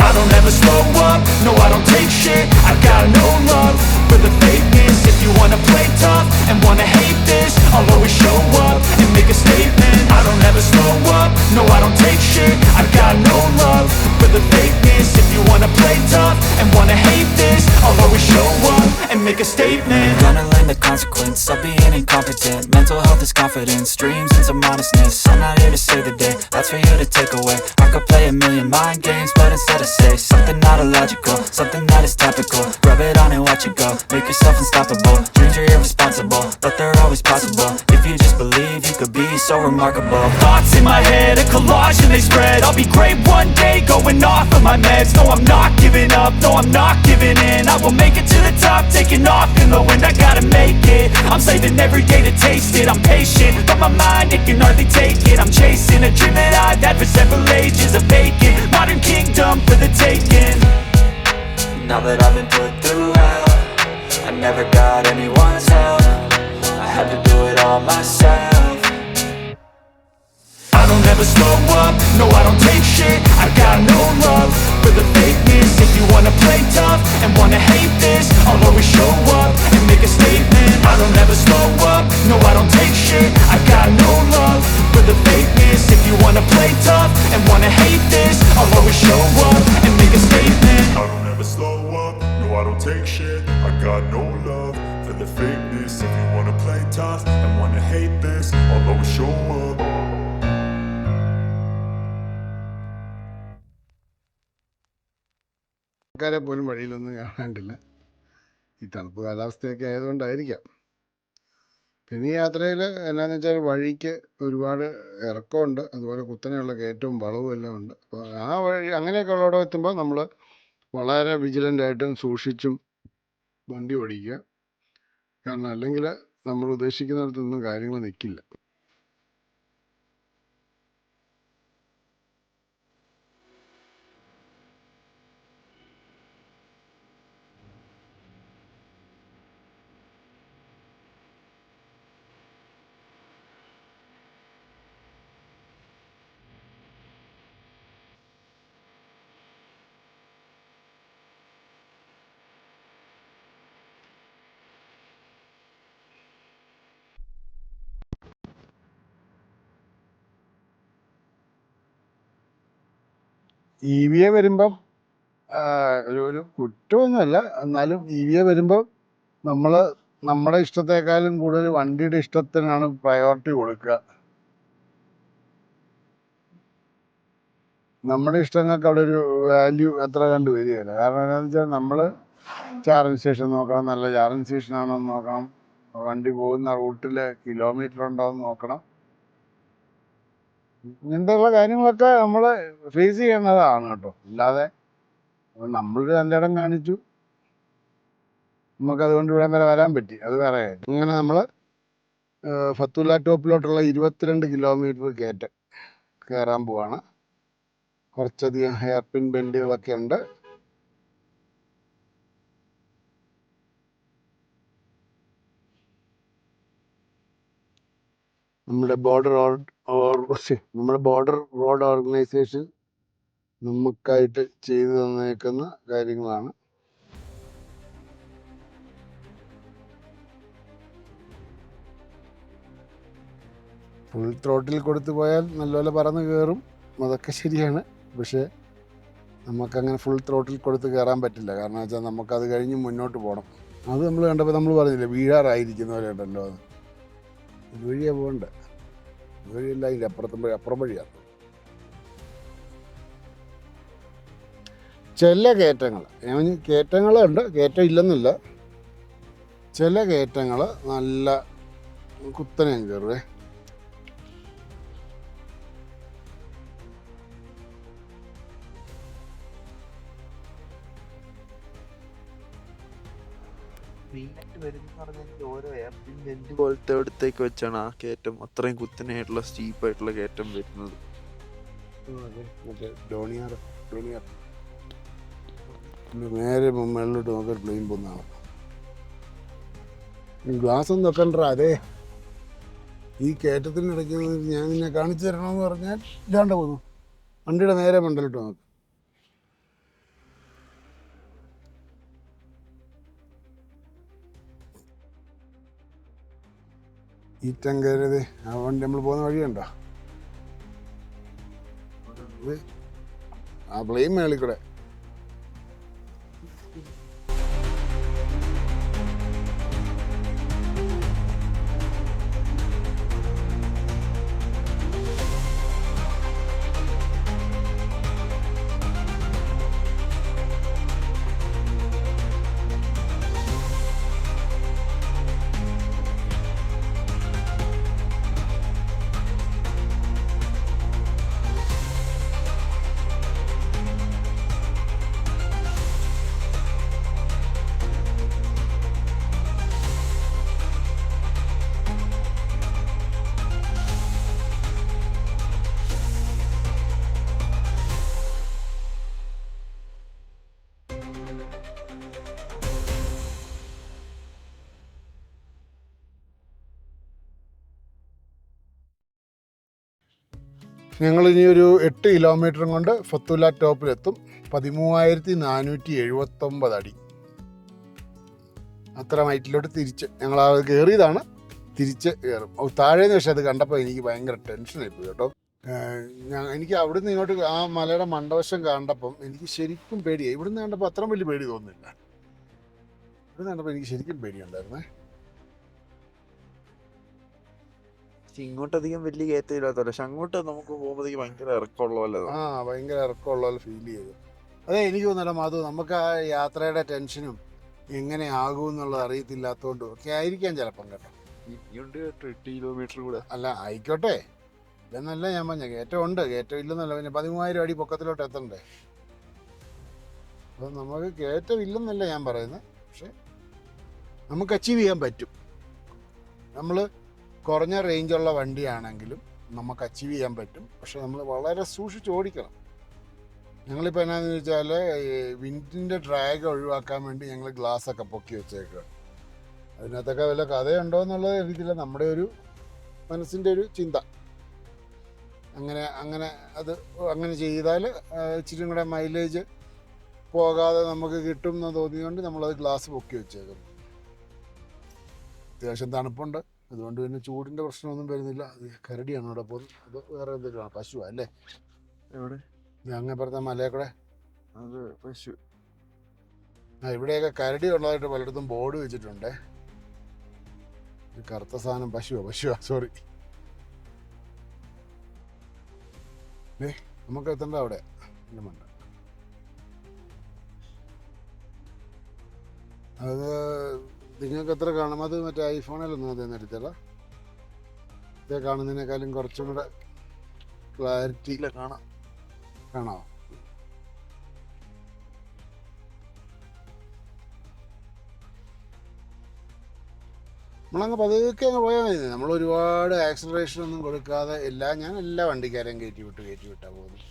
I don't ever slow up, no I don't take shit. I got no love for the fakeness. If you wanna play tough and wanna hate this, I'll always show up and make a statement. I don't ever slow up, no I don't take shit. I got no love for the fakeness. If you wanna play tough and wanna hate this, I'll always show up and make a statement. Gonna learn the consequence of being incompetent. Mental health is confidence, dreams and some honestness. I'm not here to save the day, that's for you to take away. I could play a million mind games, but instead I say something not illogical, something that is topical. Rub it on and watch it go, make yourself unstoppable. Dreams are irresponsible, but they're always possible. If you just believe, you could be so remarkable. Thoughts in my head, a collage and they spread. I'll be great one day, going off of my meds. No, I'm not giving up, no, I'm not giving in. I will make it to the top, taking off in the wind. I gotta make it, I'm saving every day to taste it. I'm patient, but my mind, it can hardly take it. I'm chasing a dream that I've had for several ages. A vacant, modern kingdom for the taking. Now that I've been put through hell, I never got anyone's help. I had to do it all myself. I don't ever slow up, no I don't take shit. I got no love for the fakeness. If you wanna play tough and wanna hate this, I'll always show up and make a statement. I don't ever slow up, no I don't take shit. I got no love for the fakeness. If you wanna play tough and wanna hate this, I'll always show up and make a statement. I don't ever slow up, no I don't take shit. I got no love for the fakeness. If you wanna play tough and wanna hate this, I'll always show up. ആൾക്കാരെ പോലും വഴിയിലൊന്നും കാണാണ്ടില്ല. ഈ തണുപ്പ് കാലാവസ്ഥയൊക്കെ ആയതുകൊണ്ടായിരിക്കാം. പിന്നെ ഈ യാത്രയിൽ എന്നാന്ന് വെച്ചാൽ വഴിക്ക് ഒരുപാട് ഇറക്കമുണ്ട്, അതുപോലെ കുത്തനെയുള്ള കയറ്റവും വളവും എല്ലാം ഉണ്ട്. അപ്പോൾ ആ വഴി അങ്ങനെയൊക്കെ ഉള്ളവിടെ എത്തുമ്പോൾ നമ്മൾ വളരെ വിജിലൻ്റായിട്ടും സൂക്ഷിച്ചും വണ്ടി ഓടിക്കുക. കാരണം അല്ലെങ്കിൽ നമ്മൾ ഉദ്ദേശിക്കുന്നിടത്തൊന്നും കാര്യങ്ങൾ നിൽക്കില്ല. EVA വരുമ്പം ഒരു കുറ്റമൊന്നുമല്ല, എന്നാലും EVA വരുമ്പോൾ നമ്മൾ നമ്മുടെ ഇഷ്ടത്തെക്കാളും കൂടുതൽ വണ്ടിയുടെ ഇഷ്ടത്തിനാണ് പ്രയോറിറ്റി കൊടുക്കുക. നമ്മുടെ ഇഷ്ടങ്ങൾക്ക് അവിടെ ഒരു വാല്യൂ എത്ര കണ്ട് വരികയില്ല. കാരണം എന്താണെന്ന് വെച്ചാൽ നമ്മൾ ചാർജിങ് സ്റ്റേഷൻ നോക്കണം, നല്ല ചാർജിങ് സ്റ്റേഷനാണോ എന്ന് നോക്കണം, വണ്ടി പോകുന്ന റൂട്ടിൽ കിലോമീറ്റർ ഉണ്ടോ എന്ന് നോക്കണം. ഇങ്ങനത്തെയുള്ള കാര്യങ്ങളൊക്കെ നമ്മൾ ഫേസ് ചെയ്യേണ്ടതാണ് കേട്ടോ. അല്ലാതെ നമ്മൾ നല്ല ഇടം കാണിച്ചു, നമുക്കതുകൊണ്ട് ഇവിടെ വരെ വരാൻ പറ്റി, അത് വേറെ കാര്യം. അങ്ങനെ നമ്മൾ ഫത്തുല്ല ടോപ്പിലോട്ടുള്ള 22 കിലോമീറ്റർ കയറ്റം കയറാൻ പോവാണ്. കുറച്ചധികം ഹെയർ പിൻ ബെൻഡുകളൊക്കെ ഉണ്ട്. നമ്മുടെ ബോർഡർ റോഡ് ഓർഗനൈസേഷൻ നമുക്കായിട്ട് ചെയ്തു തന്നേക്കുന്ന കാര്യങ്ങളാണ്. ഫുൾ ത്രോട്ടിൽ കൊടുത്തു പോയാൽ നല്ലപോലെ പറന്ന് കയറും, അതൊക്കെ ശരിയാണ്. പക്ഷേ നമുക്കങ്ങനെ ഫുൾ ത്രോട്ടിൽ കൊടുത്ത് കയറാൻ പറ്റില്ല. കാരണം വെച്ചാൽ നമുക്കത് കഴിഞ്ഞ് മുന്നോട്ട് പോകണം. അത് നമ്മൾ കണ്ടപ്പോൾ നമ്മൾ പറഞ്ഞില്ലേ വീഴാറായിരിക്കുന്നവരെ ഉണ്ടല്ലോ, അത് ഇതുവഴിയാണ് പോകേണ്ടത്. ഇതുവഴിയല്ല, ഇതിൻ്റെ അപ്പുറം വഴിയാണ്. ചില കയറ്റങ്ങൾ കയറ്റങ്ങളുണ്ട്, കയറ്റം ഇല്ലെന്നില്ല, ചില കയറ്റങ്ങൾ നല്ല കുത്തനെ കയറുവേ. മെയിനായിട്ട് വരുന്ന പറഞ്ഞാൽ ഓരോ എയർപിൻ ബെൻഡ് പോലത്തെ അടുത്തേക്ക് വെച്ചാണ് ആ കയറ്റം അത്രയും കുത്തനെയായിട്ടുള്ള സ്റ്റീപ്പായിട്ടുള്ള കയറ്റം വരുന്നത്. മറ്റേ ഡോണിയാർ നേരെ മുകളിലോട്ട് നോക്കാൻ പ്ലെയിൻ പോകുന്നതാണ്. ഗ്ലാസ് ഒന്നും വെക്കണ്ട. അതെ, ഈ കയറ്റത്തിനിടയ്ക്ക് ഞാൻ നിന്നെ കാണിച്ചു തരണമെന്ന് പറഞ്ഞാൽ ഇല്ലാണ്ട് പോകുന്നു. വണ്ടിയുടെ നേരെ മണ്ടലോട്ട് നോക്കും. ഈറ്റം കയറിയത് ആ വണ്ടി നമ്മൾ പോകുന്ന വഴിയുണ്ടോ? ആ പ്ലെയിൻ മേളിൽ കൂടെ. ഞങ്ങളിനി ഒരു 8 കിലോമീറ്ററും കൊണ്ട് ഫത്തുല ടോപ്പിലെത്തും. 13,479 അടി. അത്ര ഹൈറ്റിലോട്ട് തിരിച്ച് ഞങ്ങൾ ആ കയറിയതാണ്, തിരിച്ച് കയറും. താഴേന്ന് പക്ഷേ അത് കണ്ടപ്പോൾ എനിക്ക് ഭയങ്കര ടെൻഷനായിപ്പോയി കേട്ടോ. എനിക്ക് അവിടുന്ന് ഇങ്ങോട്ട് ആ മലയുടെ മണ്ടവശം കണ്ടപ്പം എനിക്ക് ശരിക്കും പേടിയായി. ഇവിടുന്ന് കണ്ടപ്പോൾ അത്ര വലിയ പേടി തോന്നുന്നില്ല. ഇവിടുന്ന് കണ്ടപ്പോൾ എനിക്ക് ശരിക്കും പേടിയുണ്ടായിരുന്നേ. ഇങ്ങോട്ടധികം വലിയ കയറ്റമില്ലാത്തല്ലോ, പക്ഷെ അങ്ങോട്ട് നമുക്ക് പോകുമ്പോഴത്തേക്ക് ഭയങ്കര ഇറക്കമുള്ള പോലെ. ആ, ഭയങ്കര ഇറക്കമുള്ള പോലെ ഫീൽ ചെയ്തു. അതെ, എനിക്ക് തോന്നുന്നില്ല മാധു, നമുക്ക് ആ യാത്രയുടെ ടെൻഷനും എങ്ങനെ ആകും എന്നുള്ളത് അറിയത്തില്ലാത്തതുകൊണ്ടും ഒക്കെ ആയിരിക്കാം ചിലപ്പം കേട്ടോ. 8 കിലോമീറ്റർ കൂടെ അല്ല, ആയിക്കോട്ടെ, ഇല്ലെന്നല്ല ഞാൻ പറഞ്ഞ. കയറ്റം ഉണ്ട്, കയറ്റം ഇല്ലെന്നല്ല. പിന്നെ 13,000 അടി പൊക്കത്തിലോട്ട് എത്തണ്ടേ. അപ്പം നമുക്ക് കയറ്റം ഇല്ലെന്നല്ല ഞാൻ പറയുന്നത്, പക്ഷെ നമുക്ക് അച്ചീവ് ചെയ്യാൻ പറ്റും. നമ്മൾ കുറഞ്ഞ റേഞ്ചുള്ള വണ്ടിയാണെങ്കിലും നമുക്ക് അച്ചീവ് ചെയ്യാൻ പറ്റും. പക്ഷെ നമ്മൾ വളരെ സൂക്ഷിച്ച് ഓടിക്കണം. ഞങ്ങളിപ്പോൾ എന്നാന്ന് വെച്ചാൽ വിൻഡിൻ്റെ ഡ്രാഗ് ഒഴിവാക്കാൻ വേണ്ടി ഞങ്ങൾ ഗ്ലാസ്സൊക്കെ പൊക്കി വെച്ചേക്കുക. അതിനകത്തൊക്കെ വല്ല കഥയുണ്ടോ എന്നുള്ളത് എനിക്കില്ല, നമ്മുടെ ഒരു മനസ്സിൻ്റെ ഒരു ചിന്ത. അങ്ങനെ ചെയ്താൽ ഇച്ചിരി കൂടെ മൈലേജ് പോകാതെ നമുക്ക് കിട്ടും എന്ന് തോന്നിയതുകൊണ്ട് നമ്മളത് ഗ്ലാസ് പൊക്കി വെച്ചേക്കുന്നു. അത്യാവശ്യം തണുപ്പുണ്ട്, അതുകൊണ്ട് പിന്നെ ചൂടിൻ്റെ പ്രശ്നമൊന്നും വരുന്നില്ല. അത് കരടിയാണ് അവിടെ പോകുന്നത്. അത് വേറെ എന്തെങ്കിലും പശുവാ അല്ലേ? എവിടെ? അങ്ങ് പറഞ്ഞ മലയെ കൂടെ അത് പശു. ആ, ഇവിടെയൊക്കെ കരടി ഉള്ളതായിട്ട് പലയിടത്തും ബോർഡ് വെച്ചിട്ടുണ്ടേ. കറുത്ത സാധനം പശുവാ സോറി. നമുക്ക് എത്തണ്ട അവിടെ. മണ്ട അത് നിങ്ങൾക്ക് എത്ര കാണാം? അത് മറ്റേ ഐഫോണിലൊന്നും അതെന്ന് എടുത്തല്ല. ഇതേ കാണുന്നതിനേക്കാളും കുറച്ചും കൂടെ ക്ലാരിറ്റി കാണാമോ? നമ്മളങ്ങ് പതുക്കെ അങ്ങ് പോയാൽ മതി. നമ്മൾ ഒരുപാട് ആക്സിലറേഷൻ ഒന്നും കൊടുക്കാതെ ഞാൻ എല്ലാ വണ്ടിക്കാരെയും കയറ്റി വിട്ടാണ് പോകുന്നത്.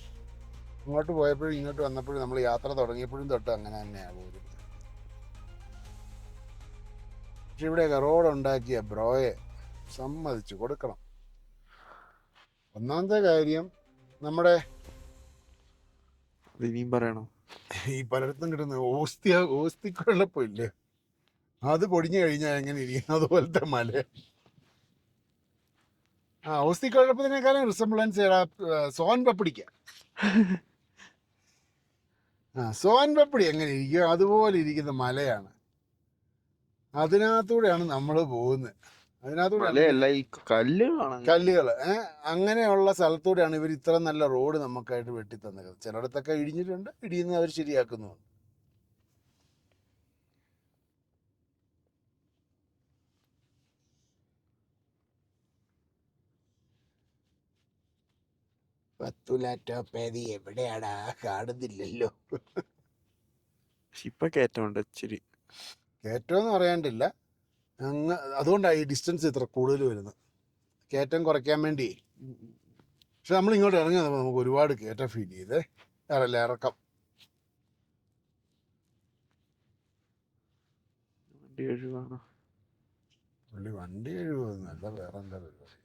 ഇങ്ങോട്ട് പോയപ്പോഴും ഇങ്ങോട്ട് വന്നപ്പോഴും നമ്മൾ യാത്ര തുടങ്ങിയപ്പോഴും തൊട്ട് അങ്ങനെ തന്നെയാണ് പോകുന്നത്. പക്ഷെ ഇവിടെയൊക്കെ റോഡ് ഉണ്ടാക്കിയ ബ്രോയെ സമ്മതിച്ചു കൊടുക്കണം. ഒന്നാമത്തെ കാര്യം, നമ്മുടെ ഇനിയും പറയണോ? ഈ പലയിടത്തും കിട്ടുന്ന ഓസ്തിക്കുഴപ്പമില്ലേ, അത് പൊടിഞ്ഞു കഴിഞ്ഞാൽ എങ്ങനെ ഇരിക്കും? അതുപോലത്തെ മല. ആ, ഓസ്തിക്കുഴപ്പത്തിനേക്കാളും റിസംബ്ലൻസ് സോൻ പപ്പടിക്ക. സോൻ പപ്പടി എങ്ങനെ ഇരിക്കും അതുപോലെ ഇരിക്കുന്ന മലയാണ്. അതിനകത്തൂടെയാണ് നമ്മൾ പോകുന്നത്. അതിനകത്തൂടെ മലയല്ല, ഈ കല്ലുകളാണ്. കല്ലുകൾ അങ്ങനെയുള്ള സ്ഥലത്തൂടെയാണ് ഇവർ ഇത്ര നല്ല റോഡ് നമുക്കായിട്ട് വെട്ടി തന്നത്. ചിലയിടത്തൊക്കെ ഇടിഞ്ഞിട്ടുണ്ട്, ഇടിയുന്നത് അവർ ശരിയാക്കുന്നുണ്ട്. പത്തുലാറ്റോപ്പേതി എവിടെയാടാ, കാണുന്നില്ലല്ലോ. ഇപ്പൊ കയറ്റമുണ്ട് ഇച്ചിരി. കയറ്റമെന്ന് പറയാണ്ടില്ല, അതുകൊണ്ടാണ് ഈ ഡിസ്റ്റൻസ് ഇത്ര കൂടുതൽ വരുന്നത്, കയറ്റം കുറയ്ക്കാൻ വേണ്ടി. പക്ഷെ നമ്മൾ ഇങ്ങോട്ട് ഇറങ്ങി വന്നപ്പോൾ നമുക്ക് ഒരുപാട് കയറ്റം ഫീൽ ചെയ്തേ, ഇറക്കം. വണ്ടി കഴുകാണ്. വണ്ടി കഴിവൊന്നുമല്ല, വേറെ എന്താ പരിപാടി.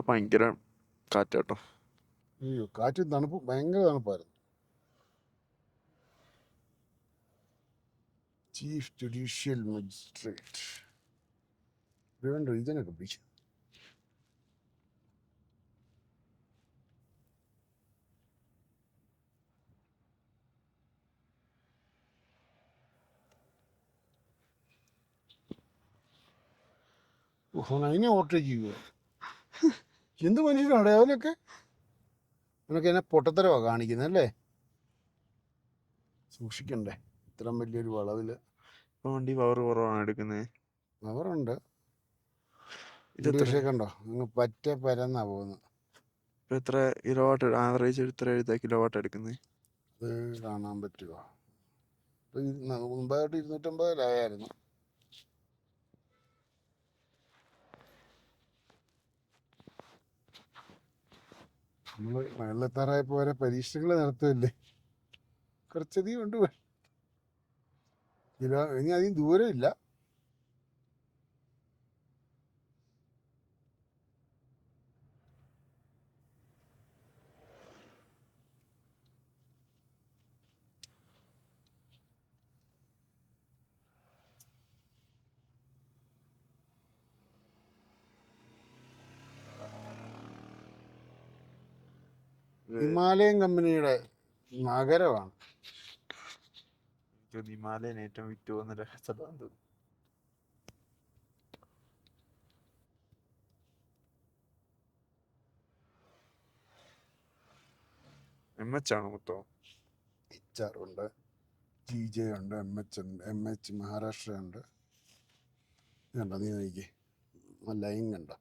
ഭയങ്കര കാറ്റാട്ടോ. അയ്യോ, കാറ്റും തണുപ്പും, ഭയങ്കര തണുപ്പായിരുന്നു. ചീഫ് ജുഡീഷ്യൽ മജിസ്ട്രേറ്റ് വേണ്ട ഇതിനൊക്കെ പിടിച്ചു. അതിനെ ഓർഡർ ചെയ്യുക. എന്ത് മനുഷ്യനാണ് അവനൊക്കെ, അവനൊക്കെ എന്നെ പൊട്ടത്തരവാ കാണിക്കുന്നത് അല്ലേ. സൂക്ഷിക്കണ്ടേ ഇത്രയും വലിയൊരു വളവില്. ഇപ്പൊ വണ്ടി പവർ കുറവാണ് എടുക്കുന്നത്. അവറുണ്ട് ഇത് പക്ഷേ കണ്ടോ, അങ്ങ് പറ്റ പരന്നാ പോകുന്നത്. ഇപ്പൊ എത്ര കിലോവാട്ട് ആവറേജ് എത്ര കിലോ വാട്ട് എടുക്കുന്നത്? അത് കാണാൻ പറ്റുമോ? മുമ്പായിട്ട് 250 നമ്മൾ മേളെത്താറായപ്പോ വരെ പരീക്ഷകൾ നടത്തുമല്ലേ, കുറച്ചധികം ഉണ്ട്. ഇനി അധികം ദൂരമില്ല. ഹിമാലയൻ കമ്പനിയുടെ നഗരമാണ്. ഹിമാലയൻ ഏറ്റവും വിറ്റ് പോകുന്ന സ്ഥലമാണ് തോന്നുന്നു. MH ആണ് മൊത്തം. HR ഉണ്ട്, GJ ഉണ്ട്, MH ഉണ്ട്, MH മഹാരാഷ്ട്ര ഉണ്ട്. കണ്ടോ നീ നോക്കി ലൈൻ കണ്ടോ?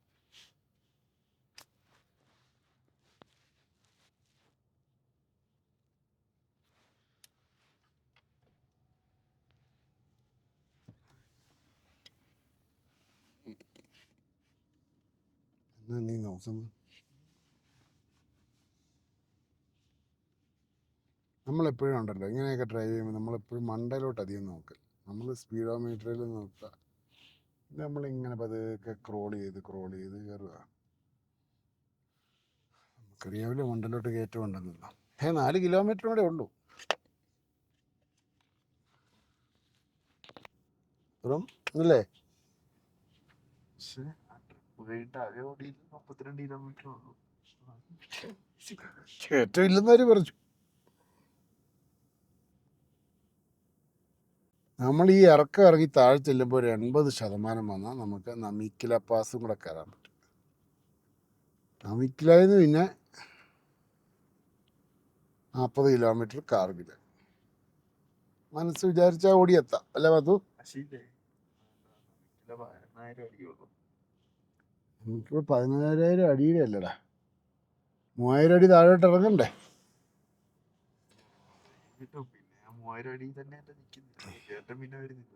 എന്നാ നീ നോക്കുന്നു? നമ്മളെപ്പോഴും ഉണ്ടല്ലോ ഇങ്ങനെയൊക്കെ ഡ്രൈവ് ചെയ്യുമ്പോൾ നമ്മളെപ്പോഴും മണ്ടയിലോട്ട് അധികം നോക്കുക. നമ്മൾ സ്പീഡോമീറ്ററിൽ നോക്കുക. നമ്മളിങ്ങനെ പതുക്കെ ക്രോൾ ചെയ്ത് കയറുക. നമുക്കറിയാമല്ലോ മണ്ടയിലോട്ട് കയറ്റം ഉണ്ടെന്നല്ലോ. 4 കിലോമീറ്റർ കൂടെ ഉള്ളൂ. അല്ലേ? പക്ഷേ ആകെ ഓടിയിട്ട് 42 കിലോമീറ്റർ ഉള്ളൂ. കയറ്റം ഇല്ലെന്നവർ പറഞ്ഞു. നമ്മൾ ഈ ഇറങ്ങി താഴെ ചെല്ലുമ്പോൾ ഒരു 80% വന്നാൽ നമുക്ക് നമിക്കില പാസും കൂടെ കയറാൻ പറ്റും. നമിക്കിലയിൽ നിന്ന് പിന്നെ 40 കിലോമീറ്റർ കാർഗിൽ. മനസ്സ് വിചാരിച്ചാൽ ഓടിയെത്താം അല്ലേ മധു? നമുക്കിപ്പോൾ 14,000 അടിയുടെ അല്ലടാ, 3,000 അടി താഴോട്ട് ഇറങ്ങണ്ടേ? പിന്നെ 3000 അടി തന്നെ നിൽക്കുന്നില്ല, കയറ്റം പിന്നെ വരുന്നില്ല.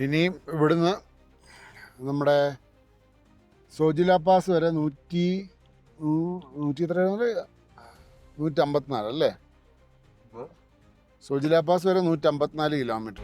ഇനിയും ഇവിടുന്ന് നമ്മുടെ സോജില പാസ് വരെ 154 അല്ലേ? സോജില പാസ് വരെ 154 കിലോമീറ്റർ.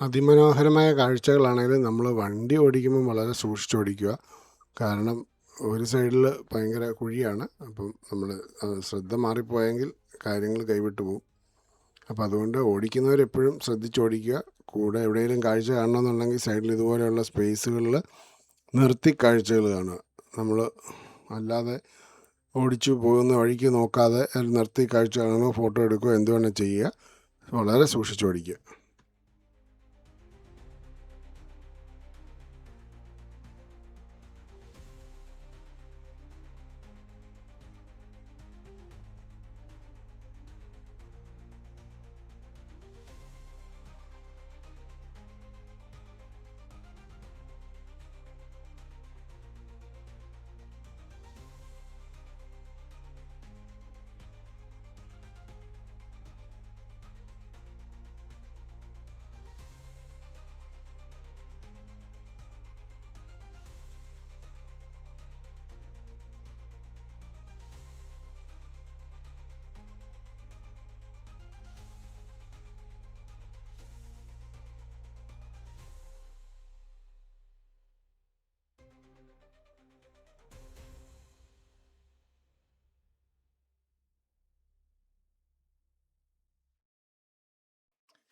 അതിമനോഹരമായ കാഴ്ചകളാണെങ്കിലും നമ്മൾ വണ്ടി ഓടിക്കുമ്പോൾ വളരെ സൂക്ഷിച്ചോടിക്കുക. കാരണം ഒരു സൈഡിൽ ഭയങ്കര കുഴിയാണ്. അപ്പം നമ്മൾ ശ്രദ്ധ മാറിപ്പോയെങ്കിൽ കാര്യങ്ങൾ കൈവിട്ടു പോകും. അപ്പോൾ അതുകൊണ്ട് ഓടിക്കുന്നവരെപ്പോഴും ശ്രദ്ധിച്ചോടിക്കുക. കൂടെ എവിടെയെങ്കിലും കാഴ്ച കാണണമെന്നുണ്ടെങ്കിൽ സൈഡിൽ ഇതുപോലെയുള്ള സ്പേസുകളിൽ നിർത്തി കാഴ്ചകൾ കാണുക. നമ്മൾ അല്ലാതെ ഓടിച്ചു പോകുന്ന വഴിക്ക് നോക്കാതെ നിർത്തി കാഴ്ച കാണുകയോ ഫോട്ടോ എടുക്കുകയോ എന്തുവേണം ചെയ്യുക. വളരെ സൂക്ഷിച്ചോടിക്കുക.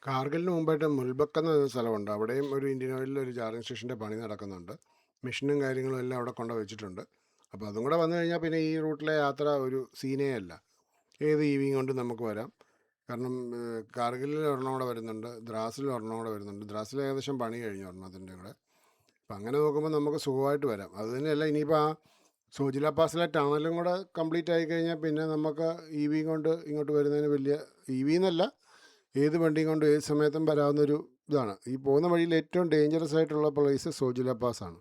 കാർഗിലിന് മുമ്പായിട്ട് മുൽബക്ക് എന്ന് പറയുന്ന സ്ഥലമുണ്ട്. അവിടെയും ഒരു ഇന്ത്യൻ ഓയിലിൽ ഒരു ചാർജിങ് സ്റ്റേഷൻ്റെ പണി നടക്കുന്നുണ്ട്. മെഷീനും കാര്യങ്ങളും എല്ലാം അവിടെ കൊണ്ട് വെച്ചിട്ടുണ്ട്. അപ്പോൾ അതും കൂടെ വന്നു കഴിഞ്ഞാൽ പിന്നെ ഈ റൂട്ടിലെ യാത്ര ഒരു സീനേ അല്ല. ഏത് ഇവിയും കൊണ്ട് നമുക്ക് വരാം. കാരണം കാർഗിലിൽ ഒരെണ്ണം കൂടെ വരുന്നുണ്ട്, ദ്രാസിൽ ഒരെണ്ണം കൂടെ വരുന്നുണ്ട്. ദ്രാസിൽ ഏകദേശം പണി കഴിഞ്ഞു ഒരെണ്ണത്തിൻ്റെ കൂടെ. അപ്പം അങ്ങനെ നോക്കുമ്പോൾ നമുക്ക് സുഖമായിട്ട് വരാം. അത് തന്നെയല്ല, ഇനിയിപ്പോൾ ആ സോജില പാസിലെ ടണലും കൂടെ കംപ്ലീറ്റ് ആയി കഴിഞ്ഞാൽ പിന്നെ നമുക്ക് ഇ വി കൊണ്ട് ഇങ്ങോട്ട് വരുന്നതിന് വലിയ ഇ വി എന്നല്ല, ഏത് വണ്ടിയും കൊണ്ട് ഏത് സമയത്തും വരാവുന്നൊരു ഇതാണ്. ഈ പോകുന്ന വഴിയിൽ ഏറ്റവും ഡേഞ്ചറസ് ആയിട്ടുള്ള പ്ലേസ് സോജില പാസ് ആണ്.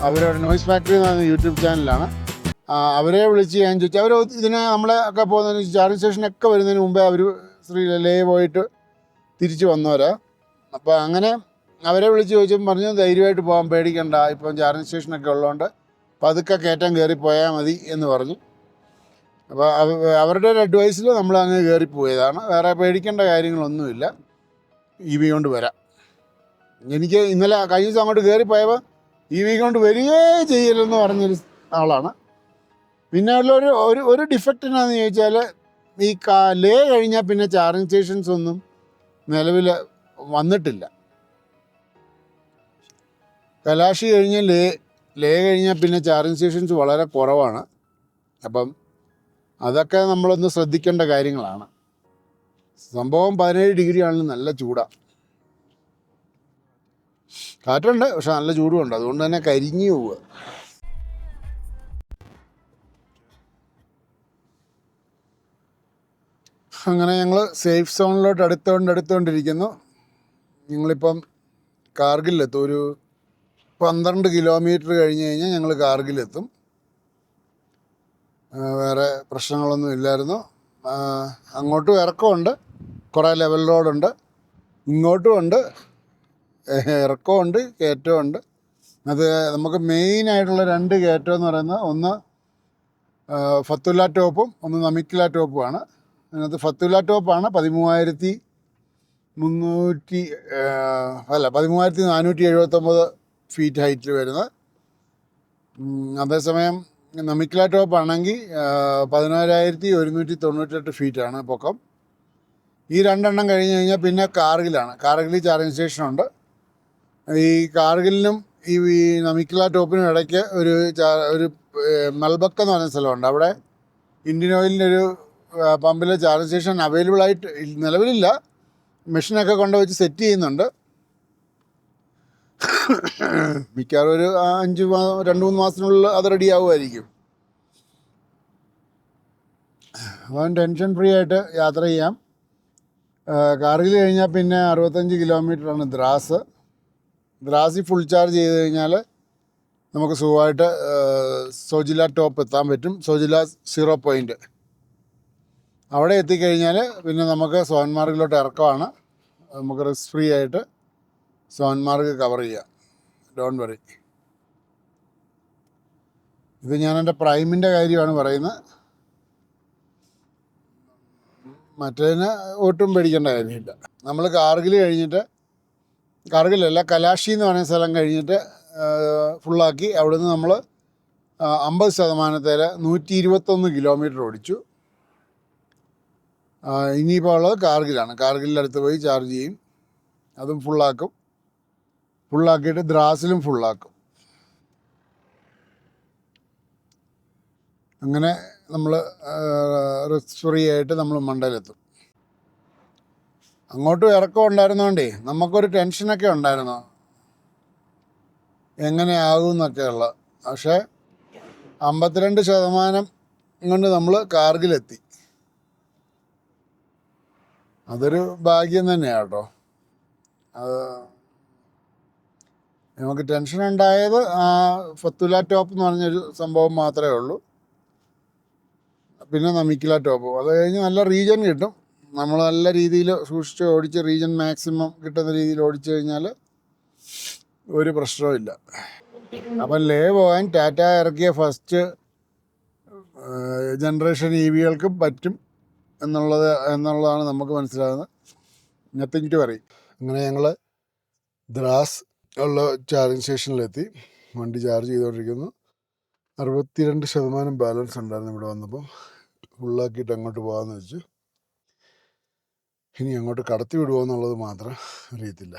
അവരൊരു നോയ്സ് ഫാക്ടറി എന്ന് പറയുന്ന യൂട്യൂബ് ചാനലാണ്. അവരെ വിളിച്ച് ഞാൻ ചോദിച്ചു, അവർ ഇതിനെ നമ്മളെ ഒക്കെ പോകുന്നതിന് ചാർജിങ് സ്റ്റേഷനൊക്കെ വരുന്നതിന് മുമ്പേ അവർ ലേ പോയിട്ട് തിരിച്ച് വന്നവരാ. അപ്പോൾ അങ്ങനെ അവരെ വിളിച്ച് ചോദിച്ചപ്പോൾ പറഞ്ഞു ധൈര്യമായിട്ട് പോകാൻ, പേടിക്കണ്ട, ഇപ്പം ചാർജിങ് സ്റ്റേഷനൊക്കെ ഉള്ളതുകൊണ്ട് പതുക്കെ കയറ്റം കയറി പോയാൽ മതി എന്ന് പറഞ്ഞു. അപ്പോൾ അവരുടെ ഒരു അഡ്വൈസിൽ നമ്മൾ അങ്ങ് കയറിപ്പോയതാണ്. വേറെ പേടിക്കേണ്ട കാര്യങ്ങളൊന്നുമില്ല, ഇ വി കൊണ്ട് വരാം. എനിക്ക് ഇന്നലെ കഴിഞ്ഞ ദിവസം അങ്ങോട്ട് കയറിപ്പോയപ്പോൾ ഇ വി കൊണ്ട് വരികയേ ചെയ്യലെന്ന് പറഞ്ഞൊരു ആളാണ്. പിന്നെ ഉള്ളൊരു ഒരു ഡിഫക്റ്റ് എന്നാന്ന് ചോദിച്ചാൽ, ഈ ലേ കഴിഞ്ഞാൽ പിന്നെ ചാർജിങ് സ്റ്റേഷൻസ് ഒന്നും നിലവിൽ വന്നിട്ടില്ല. കലാശി കഴിഞ്ഞ് ലേ കഴിഞ്ഞാൽ പിന്നെ ചാർജിങ് സ്റ്റേഷൻസ് വളരെ കുറവാണ്. അപ്പം അതൊക്കെ നമ്മളൊന്ന് ശ്രദ്ധിക്കേണ്ട കാര്യങ്ങളാണ്. സംഭവം 17 ഡിഗ്രി ആണെങ്കിലും നല്ല ചൂടാണ്. കാറ്റുണ്ട്, പക്ഷെ നല്ല ചൂടുമുണ്ട്. അതുകൊണ്ട് തന്നെ കരിഞ്ഞു പോവുക. അങ്ങനെ ഞങ്ങൾ സേഫ് സോണിലോട്ട് അടുത്തുകൊണ്ടിരിക്കുന്നു. ഞങ്ങളിപ്പം കാർഗിലെത്തും. ഒരു 12 കിലോമീറ്റർ കഴിഞ്ഞ് കഴിഞ്ഞാൽ ഞങ്ങൾ കാർഗിലെത്തും. വേറെ പ്രശ്നങ്ങളൊന്നും ഇല്ലായിരുന്നു. അങ്ങോട്ടും ഇറക്കമുണ്ട്, കുറേ ലെവൽ റോഡുണ്ട്. ഇങ്ങോട്ടും ഉണ്ട്, ഇറക്കമുണ്ട്, കയറ്റമുണ്ട്. അത് നമുക്ക് മെയിനായിട്ടുള്ള 2 കയറ്റം എന്ന് പറയുന്നത്, ഒന്ന് ഫത്തുല്ല ടോപ്പും ഒന്ന് നമിക്കില ടോപ്പുമാണ്. അതിനകത്ത് ഫത്തുല്ല ടോപ്പാണ് 13,479 ഫീറ്റ് ഹൈറ്റിൽ വരുന്നത്. അതേസമയം നമിക്കില ടോപ്പാണെങ്കിൽ 11,198 ഫീറ്റാണ് പൊക്കം. ഈ 2 എണ്ണം കഴിഞ്ഞ് കഴിഞ്ഞാൽ പിന്നെ കാർഗിലാണ്. കാർഗിലിൽ ചാർജിങ് സ്റ്റേഷനുണ്ട്. ഈ കാർഗിലിനും ഈ നമിക്കില ടോപ്പിനും ഇടയ്ക്ക് ഒരു മൽബക്ക് എന്ന് പറയുന്ന സ്ഥലമുണ്ട്. അവിടെ ഇന്ത്യൻ ഓയിലിൻ്റെ ഒരു പമ്പിലെ ചാർജിങ് സ്റ്റേഷൻ അവൈലബിൾ ആയിട്ട് നിലവിലില്ല. മെഷീനൊക്കെ കൊണ്ടുവച്ച് സെറ്റ് ചെയ്യുന്നുണ്ട്. മിക്കവാറും ഒരു 2-3 മാസത്തിനുള്ളിൽ അത് റെഡി ആവുമായിരിക്കും. അപ്പം ടെൻഷൻ ഫ്രീ ആയിട്ട് യാത്ര ചെയ്യാം. കാർഗിൽ കഴിഞ്ഞാൽ പിന്നെ 65 കിലോമീറ്ററാണ് ദ്രാസിൽ ഫുൾ ചാർജ് ചെയ്ത് കഴിഞ്ഞാൽ നമുക്ക് സുഖമായിട്ട് സോജില ടോപ്പ് എത്താൻ പറ്റും. സോജില 0 പോയിൻ്റ് അവിടെ എത്തിക്കഴിഞ്ഞാൽ പിന്നെ നമുക്ക് സോൻമാർഗിലോട്ട് ഇറക്കമാണ്. നമുക്ക് റിസ്ക് ഫ്രീ ആയിട്ട് സോൻമാർഗ് കവർ ചെയ്യാം. Don't worry. ഇത് ഞാൻ എൻ്റെ പ്രൈമിൻ്റെ കാര്യമാണ് പറയുന്നത്. മറ്റേതിന് ഒട്ടും പേടിക്കേണ്ട കാര്യമില്ല. നമ്മൾ കാർഗിലല്ല കലാഷി എന്ന് പറയുന്ന സ്ഥലം കഴിഞ്ഞിട്ട് ഫുള്ളാക്കി. അവിടുന്ന് നമ്മൾ 50% 121 കിലോമീറ്റർ ഓടിച്ചു. ഇനിയിപ്പോൾ ഉള്ളത് കാർഗിലാണ്. കാർഗിലിൻ്റെ അടുത്ത് പോയി ചാർജ് ചെയ്യും. അതും ഫുള്ളാക്കിയിട്ട് ദ്രാസിലും ഫുള്ളാക്കും. അങ്ങനെ നമ്മൾ റിസ്ക് ഫ്രീ ആയിട്ട് നമ്മൾ മണ്ടയിലെത്തും. അങ്ങോട്ടും ഇറക്കം ഉണ്ടായിരുന്നോണ്ടേ നമുക്കൊരു ടെൻഷനൊക്കെ ഉണ്ടായിരുന്നു എങ്ങനെയാകും എന്നൊക്കെയുള്ള. പക്ഷേ 52% കൊണ്ട് നമ്മൾ കാർഗിലെത്തി. അതൊരു ഭാഗ്യം തന്നെയാണ് കേട്ടോ. അത് നമുക്ക് ടെൻഷൻ ഉണ്ടായത് ആ ഫത്തുല ടോപ്പ് എന്ന് പറഞ്ഞൊരു സംഭവം മാത്രമേ ഉള്ളൂ. പിന്നെ നമിക്കില ടോപ്പ്. അത് കഴിഞ്ഞ് നല്ല റീജൻ കിട്ടും. നമ്മൾ നല്ല രീതിയിൽ സൂക്ഷിച്ച് ഓടിച്ച് റീജൻ മാക്സിമം കിട്ടുന്ന രീതിയിൽ ഓടിച്ചു കഴിഞ്ഞാൽ ഒരു പ്രശ്നവും ഇല്ല. അപ്പം ലേ പോകാൻ ടാറ്റ ഇറക്കിയ ഫസ്റ്റ് ജനറേഷൻ EVകൾക്കും പറ്റും എന്നുള്ളതാണ് നമുക്ക് മനസ്സിലാകുന്നത്. Nothing to worry. അങ്ങനെ ഞങ്ങൾ ദ്രാസ് ഉള്ള ചാർജിങ് സ്റ്റേഷനിലെത്തി. വണ്ടി ചാർജ് ചെയ്തുകൊണ്ടിരിക്കുന്നു. 62% ബാലൻസ് ഉണ്ടായിരുന്നു ഇവിടെ വന്നപ്പോൾ. ഫുള്ളാക്കിയിട്ട് അങ്ങോട്ട് പോകാമെന്ന് വെച്ചു. ഇനി അങ്ങോട്ട് കടത്തി വിടുമോ എന്നുള്ളത് മാത്രം അറിയത്തില്ല.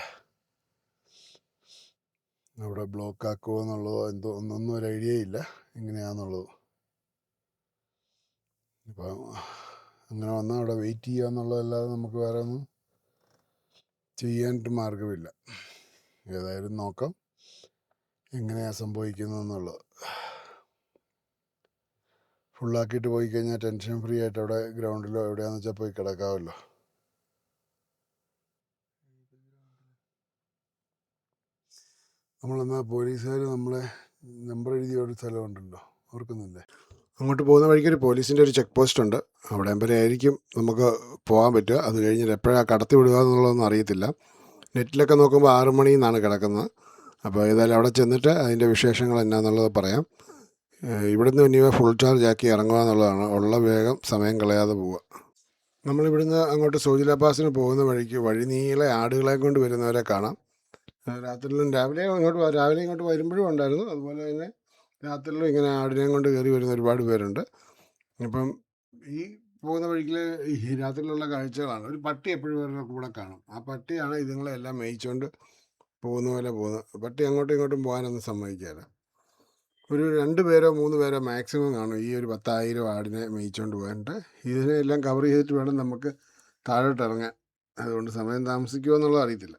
അവിടെ ബ്ലോക്ക് ആക്കുമോ എന്നുള്ളതോ ഒന്നും ഒരു ഐഡിയ ഇല്ല എങ്ങനെയാണെന്നുള്ളത്. ഇപ്പം അങ്ങനെ വന്നാൽ അവിടെ വെയിറ്റ് ചെയ്യുക എന്നുള്ളതല്ലാതെ നമുക്ക് വേറെ ഒന്നും ചെയ്യാനായിട്ട് മാർഗമില്ല. ഏതായാലും നോക്കാം എങ്ങനെയാണ് സംഭവിക്കുന്നതെന്നുള്ളത്. ഫുള്ളാക്കിയിട്ട് പോയി കഴിഞ്ഞാൽ ടെൻഷൻ ഫ്രീ ആയിട്ട് അവിടെ ഗ്രൗണ്ടിലോ എവിടെയാണെന്ന് വെച്ചാൽ പോയി കിടക്കാമല്ലോ. നമ്മളെന്നാൽ പോലീസുകാർ നമ്മളെ നമ്പർ എഴുതിയ ഒരു സ്ഥലമുണ്ടല്ലോ, ഓർക്കുന്നില്ലേ? അങ്ങോട്ട് പോകുന്ന വഴിക്ക് ഒരു പോലീസിൻ്റെ ഒരു ചെക്ക് പോസ്റ്റ് ഉണ്ട്. അവിടെ വരെ ആയിരിക്കും നമുക്ക് പോകാൻ പറ്റുക. അത് കഴിഞ്ഞിട്ട് എപ്പോഴാണ് കടത്തി വിടുക എന്നുള്ളതൊന്നും അറിയത്തില്ല. നെറ്റിലൊക്കെ നോക്കുമ്പോൾ 6 മണിയിൽ നിന്നാണ് കിടക്കുന്നത്. അപ്പോൾ ഏതായാലും അവിടെ ചെന്നിട്ട് അതിൻ്റെ വിശേഷങ്ങൾ എന്നാന്നുള്ളത് പറയാം. ഇവിടുന്ന് ഇനി ഫുൾ ചാർജ് ആക്കി ഇറങ്ങുക എന്നുള്ളതാണ്. ഉള്ള വേഗം സമയം കളയാതെ പോവുക. നമ്മളിവിടുന്ന് അങ്ങോട്ട് സോജില പാസിന് പോകുന്ന വഴിക്ക് വഴി നീളെ ആടുകളെ കൊണ്ട് വരുന്നവരെ കാണാം. രാത്രിയിലും രാവിലെ ഇങ്ങോട്ട് വരുമ്പോഴും ഉണ്ടായിരുന്നു. അതുപോലെ തന്നെ രാത്രിയിലും ഇങ്ങനെ ആടിനെയും കൊണ്ട് കയറി വരുന്ന ഒരുപാട് പേരുണ്ട്. ഇപ്പം ഈ പോകുന്ന വഴിക്കിൽ ഈ രാത്രിയിലുള്ള കാഴ്ചകളാണ്. ഒരു പട്ടി എപ്പോഴും ഇവരുടെ കൂടെ കാണും. ആ പട്ടിയാണ് ഇതുങ്ങളെല്ലാം മേയിച്ചുകൊണ്ട് പോകുന്ന പോലെ പോകുന്നത്. പട്ടി അങ്ങോട്ടും ഇങ്ങോട്ടും പോകാനൊന്നും സമ്മതിക്കാതെ. ഒരു 2 പേരോ 3 പേരോ മാക്സിമം കാണും ഈ ഒരു 10,000 ആടിനെ മേയിച്ചുകൊണ്ട് പോകാനായിട്ട്. ഇതിനെല്ലാം കവർ ചെയ്തിട്ട് വേണം നമുക്ക് താഴോട്ട് ഇറങ്ങാൻ. അതുകൊണ്ട് സമയം താമസിക്കുമോ എന്നുള്ളത് അറിയത്തില്ല.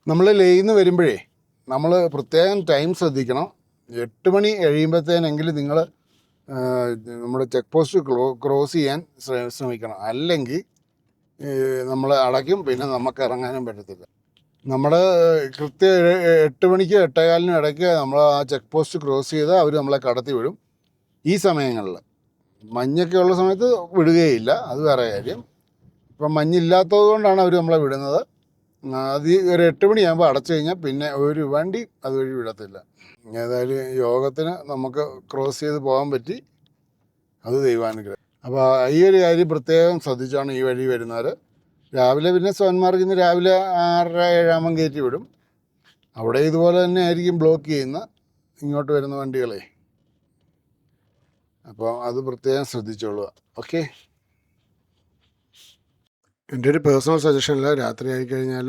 നമ്മൾ ലേയിൽ നിന്ന് വരുമ്പോഴേ നമ്മൾ പ്രത്യേകം ടൈം ശ്രദ്ധിക്കണം. 8 മണി കഴിയുമ്പോഴത്തേനെങ്കിലും നിങ്ങൾ നമ്മുടെ ചെക്ക് പോസ്റ്റ് ക്രോസ് ചെയ്യാൻ ശ്രമിക്കണം. അല്ലെങ്കിൽ നമ്മൾ അടയ്ക്കും, പിന്നെ നമുക്ക് ഇറങ്ങാനും പറ്റത്തില്ല. നമ്മൾ കൃത്യം 8 മണിക്ക് 8:15 ഇടയ്ക്ക് നമ്മൾ ആ ചെക്ക് പോസ്റ്റ് ക്രോസ് ചെയ്ത് അവർ നമ്മളെ കടത്തി വിടും. ഈ സമയങ്ങളിൽ മഞ്ഞൊക്കെ ഉള്ള സമയത്ത് വിടുകയില്ല, അത് വേറെ കാര്യം. ഇപ്പം മഞ്ഞില്ലാത്തത് കൊണ്ടാണ് അവർ നമ്മളെ വിടുന്നത്. അത് ഒരു 8 മണിയാകുമ്പോൾ അടച്ചു കഴിഞ്ഞാൽ പിന്നെ ഒരു വണ്ടി അതുവഴി വിടത്തില്ല. ഏതായാലും യോഗത്തിന് നമുക്ക് ക്രോസ് ചെയ്ത് പോകാൻ പറ്റി, അത് ദൈവാനുഗ്രഹം. അപ്പോൾ ഈ ഒരു കാര്യം പ്രത്യേകം ശ്രദ്ധിച്ചാണ് ഈ വഴി വരുന്നവർ. രാവിലെ പിന്നെ സോൻമാർഗിൽ നിന്ന് രാവിലെ 6:30-7 കയറ്റി വിടും. അവിടെ ഇതുപോലെ തന്നെ ആയിരിക്കും ബ്ലോക്ക് ചെയ്യുന്ന ഇങ്ങോട്ട് വരുന്ന വണ്ടികളെ. അപ്പോൾ അത് പ്രത്യേകം ശ്രദ്ധിച്ചോളുക. ഓക്കെ. എൻ്റെ ഒരു പേഴ്സണൽ സജഷനിൽ രാത്രി ആയിക്കഴിഞ്ഞാൽ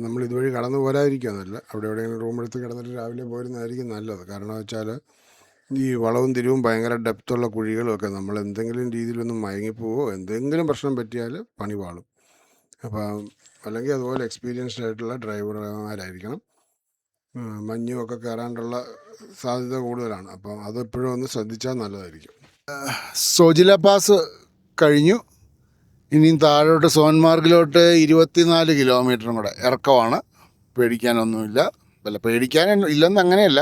നമ്മൾ ഇതുവഴി കടന്നു പോരാതിരിക്കുക നല്ല. അവിടെ എവിടെയെങ്കിലും റൂം എടുത്ത് കിടന്നിട്ട് രാവിലെ പോരുന്നതായിരിക്കും നല്ലത്. കാരണം വെച്ചാൽ ഈ വളവും തിരിവും ഭയങ്കര ഡെപ്തുള്ള കുഴികളുമൊക്കെ നമ്മൾ എന്തെങ്കിലും രീതിയിലൊന്നും മയങ്ങിപ്പോവോ എന്തെങ്കിലും പ്രശ്നം പറ്റിയാൽ പണി പാളും. അപ്പം അല്ലെങ്കിൽ അതുപോലെ എക്സ്പീരിയൻസ്ഡ് ആയിട്ടുള്ള ഡ്രൈവർമാരായിരിക്കണം. മഞ്ഞുമൊക്കെ കയറാനുള്ള സാധ്യത കൂടുതലാണ്. അപ്പം അതെപ്പോഴും ഒന്ന് ശ്രദ്ധിച്ചാൽ നല്ലതായിരിക്കും. സോജില പാസ് കഴിഞ്ഞു. ഇനിയും താഴോട്ട് സോൻമാർഗിലോട്ട് 24 കിലോമീറ്ററും കൂടെ ഇറക്കമാണ്. പേടിക്കാനൊന്നുമില്ല. വല്ല പേടിക്കാനും ഇല്ലെന്ന് അങ്ങനെയല്ല,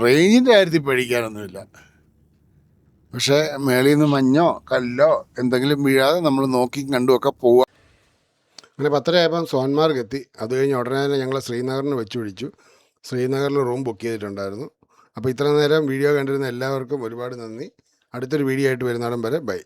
റേഞ്ചിൻ്റെ കാര്യത്തിൽ പേടിക്കാനൊന്നുമില്ല. പക്ഷേ മേളിൽ നിന്ന് മഞ്ഞോ കല്ലോ എന്തെങ്കിലും വീഴാതെ നമ്മൾ നോക്കി കണ്ടുമൊക്കെ പോവുക. അങ്ങനെ 10:30 ആയപ്പം സോൻമാർഗ് എത്തി. അത് കഴിഞ്ഞ് ഉടനെ തന്നെ ഞങ്ങൾ ശ്രീനഗറിന് വെച്ച് പിടിച്ചു. ശ്രീനഗറിൽ റൂം ബുക്ക് ചെയ്തിട്ടുണ്ടായിരുന്നു. അപ്പോൾ ഇത്ര നേരം വീഡിയോ കണ്ടിരുന്ന എല്ലാവർക്കും ഒരുപാട് നന്ദി. അടുത്തൊരു വീഡിയോ ആയിട്ട് വരുന്നിടം വരെ ബൈ.